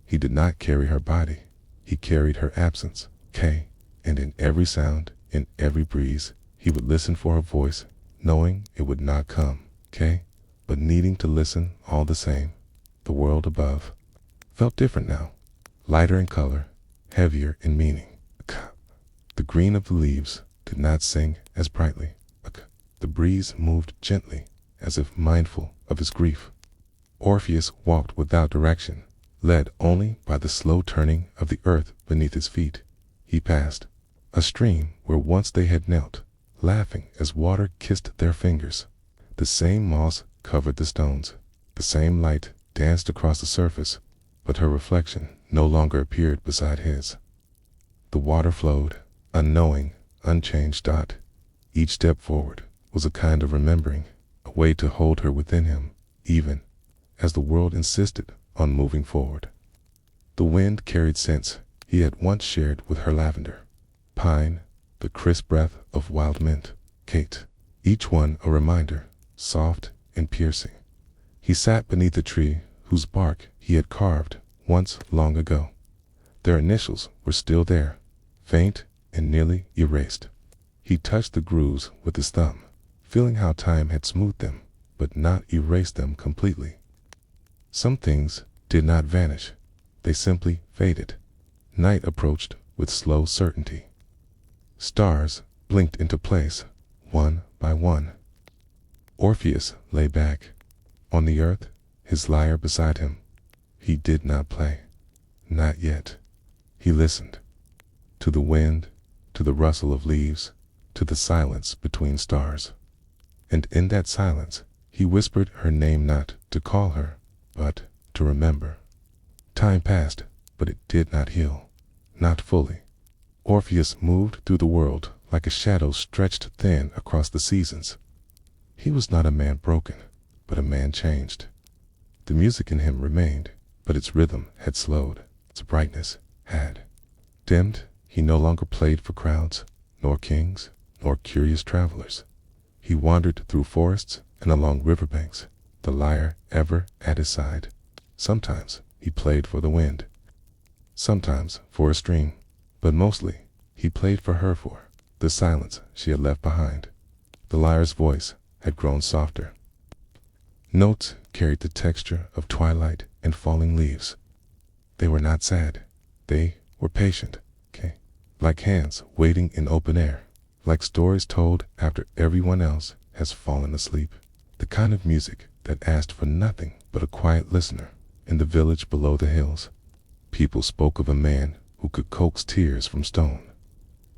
He did not carry her body. He carried her absence. And in every sound, in every breeze, he would listen for her voice, knowing it would not come, but needing to listen all the same. The world above felt different now, lighter in color, heavier in meaning. The green of the leaves did not sing as brightly. The breeze moved gently, as if mindful of his grief. Orpheus walked without direction, led only by the slow turning of the earth beneath his feet. He passed a stream where once they had knelt, laughing as water kissed their fingers. The same moss covered the stones. The same light danced across the surface, but her reflection no longer appeared beside his. The water flowed, unknowing, unchanged. Each step forward was a kind of remembering, a way to hold her within him, even as the world insisted on moving forward. The wind carried scents he had once shared with her: lavender, pine, the crisp breath of wild mint, Kate, each one a reminder, soft and piercing. He sat beneath a tree whose bark he had carved once long ago. Their initials were still there, faint and nearly erased. He touched the grooves with his thumb, feeling how time had smoothed them, but not erased them completely. Some things did not vanish, they simply faded. Night approached with slow certainty. Stars blinked into place, one by one. Orpheus lay back on the earth, his lyre beside him. He did not play, not yet. He listened to the wind, to the rustle of leaves, to the silence between stars. And in that silence, he whispered her name, not to call her, but to remember. Time passed, but it did not heal, not fully. Orpheus moved through the world like a shadow stretched thin across the seasons. He was not a man broken, but a man changed. The music in him remained, but its rhythm had slowed, its brightness had dimmed. He no longer played for crowds, nor kings, nor curious travelers. He wandered through forests and along riverbanks, the lyre ever at his side. Sometimes he played for the wind, sometimes for a stream, but mostly he played for her, for the silence she had left behind. The lyre's voice had grown softer. Notes carried the texture of twilight and falling leaves. They were not sad, they were patient, like hands waiting in open air, like stories told after everyone else has fallen asleep. The kind of music that asked for nothing but a quiet listener. In the village below the hills, people spoke of a man who could coax tears from stone,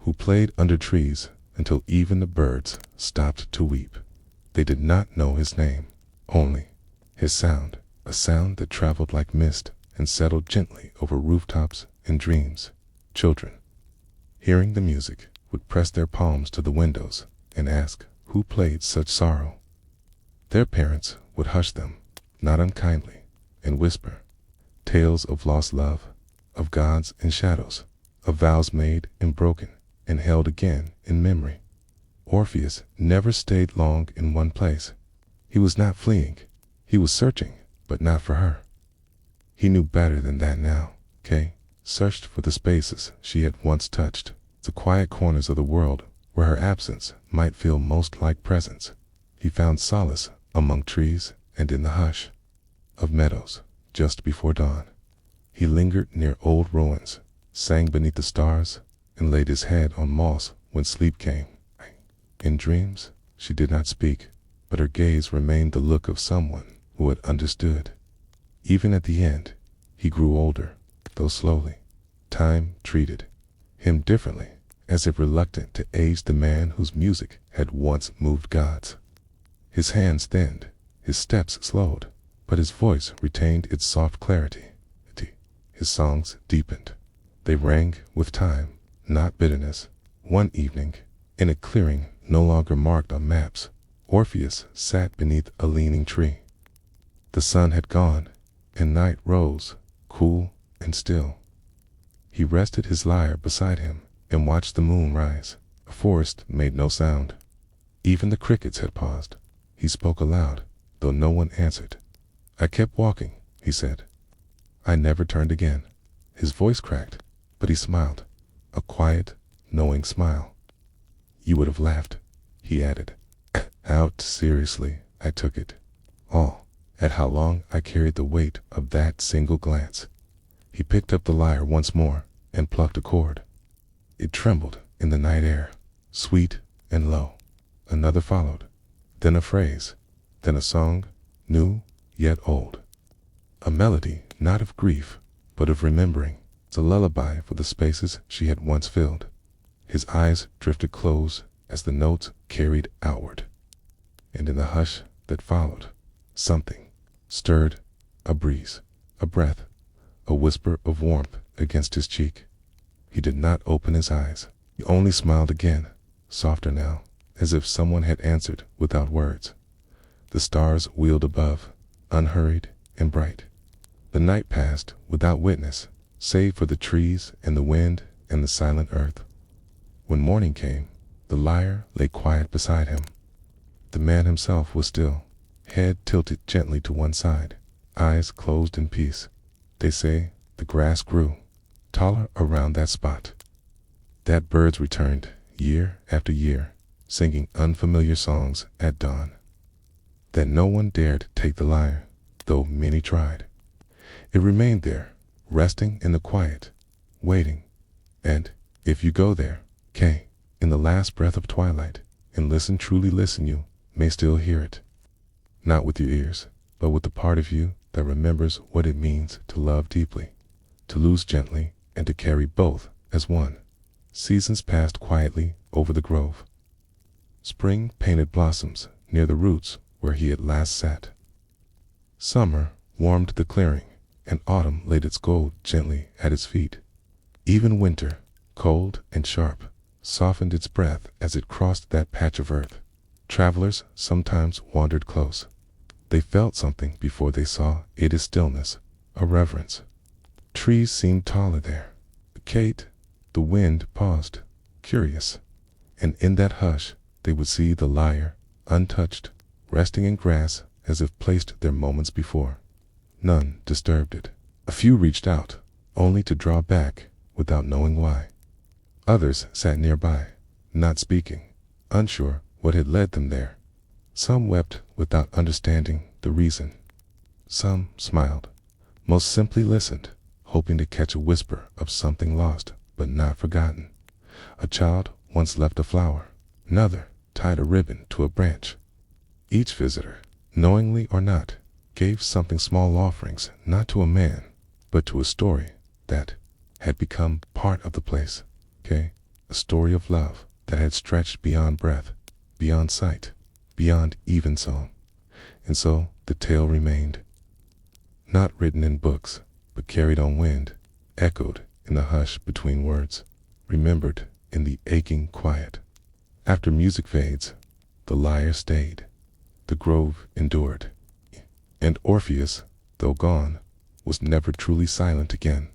who played under trees until even the birds stopped to weep. They did not know his name, only his sound, a sound that traveled like mist and settled gently over rooftops and dreams. Children, hearing the music, would press their palms to the windows and ask who played such sorrow. Their parents would hush them, not unkindly, and whisper tales of lost love, of gods and shadows, of vows made and broken and held again in memory. Orpheus never stayed long in one place. He was not fleeing, he was searching, but not for her. He knew better than that now. Kay searched for the spaces she had once touched, the quiet corners of the world where her absence might feel most like presence. He found solace among trees and in the hush of meadows just before dawn. He lingered near old ruins, sang beneath the stars, and laid his head on moss when sleep came. In dreams, she did not speak, but her gaze remained the look of someone who had understood. Even at the end, he grew older, though slowly. Time treated him differently, as if reluctant to age the man whose music had once moved gods. His hands thinned, his steps slowed, but his voice retained its soft clarity. His songs deepened. They rang with time, not bitterness. One evening, in a clearing no longer marked on maps, Orpheus sat beneath a leaning tree. The sun had gone, and night rose, cool and still. He rested his lyre beside him and watched the moon rise. The forest made no sound. Even the crickets had paused. He spoke aloud, though no one answered. "I kept walking," he said. "I never turned again." His voice cracked, but he smiled, a quiet, knowing smile. "You would have laughed," he added. How seriously I took it all, at how long I carried the weight of that single glance. He picked up the lyre once more and plucked a chord. It trembled in the night air, sweet and low. Another followed, then a phrase, then a song, new yet old. A melody not of grief, but of remembering. It's a lullaby for the spaces she had once filled. His eyes drifted close as the notes carried outward. And in the hush that followed, something stirred, a breeze, a breath, a whisper of warmth against his cheek. He did not open his eyes. He only smiled again, softer now, as if someone had answered without words. The stars wheeled above, unhurried and bright. The night passed without witness, save for the trees and the wind and the silent earth. When morning came, the lyre lay quiet beside him. The man himself was still, head tilted gently to one side, eyes closed in peace. They say the grass grew taller around that spot, that birds returned year after year, singing unfamiliar songs at dawn, that no one dared take the lyre, though many tried. It remained there, resting in the quiet, waiting. And if you go there, in the last breath of twilight, and listen, truly listen, you may still hear it. Not with your ears, but with the part of you that remembers what it means to love deeply, to lose gently, and to carry both as one. Seasons passed quietly over the grove. Spring painted blossoms near the roots where he had last sat. Summer warmed the clearing, and autumn laid its gold gently at his feet. Even winter, cold and sharp, softened its breath as it crossed that patch of earth. Travelers sometimes wandered close. They felt something before they saw it, a stillness, a reverence. Trees seemed taller there. The wind paused, curious, and in that hush they would see the lyre, untouched, resting in grass as if placed there moments before. None disturbed it. A few reached out, only to draw back without knowing why. Others sat nearby, not speaking, unsure what had led them there. Some wept without understanding the reason. Some smiled, most simply listened, hoping to catch a whisper of something lost but not forgotten. A child once left a flower, another tied a ribbon to a branch. Each visitor, knowingly or not, gave something, small offerings, not to a man, but to a story that had become part of the place. A story of love that had stretched beyond breath, beyond sight, beyond even song. And so the tale remained, not written in books, but carried on wind, echoed in the hush between words, remembered in the aching quiet. After music fades, the lyre stayed, the grove endured, and Orpheus, though gone, was never truly silent again.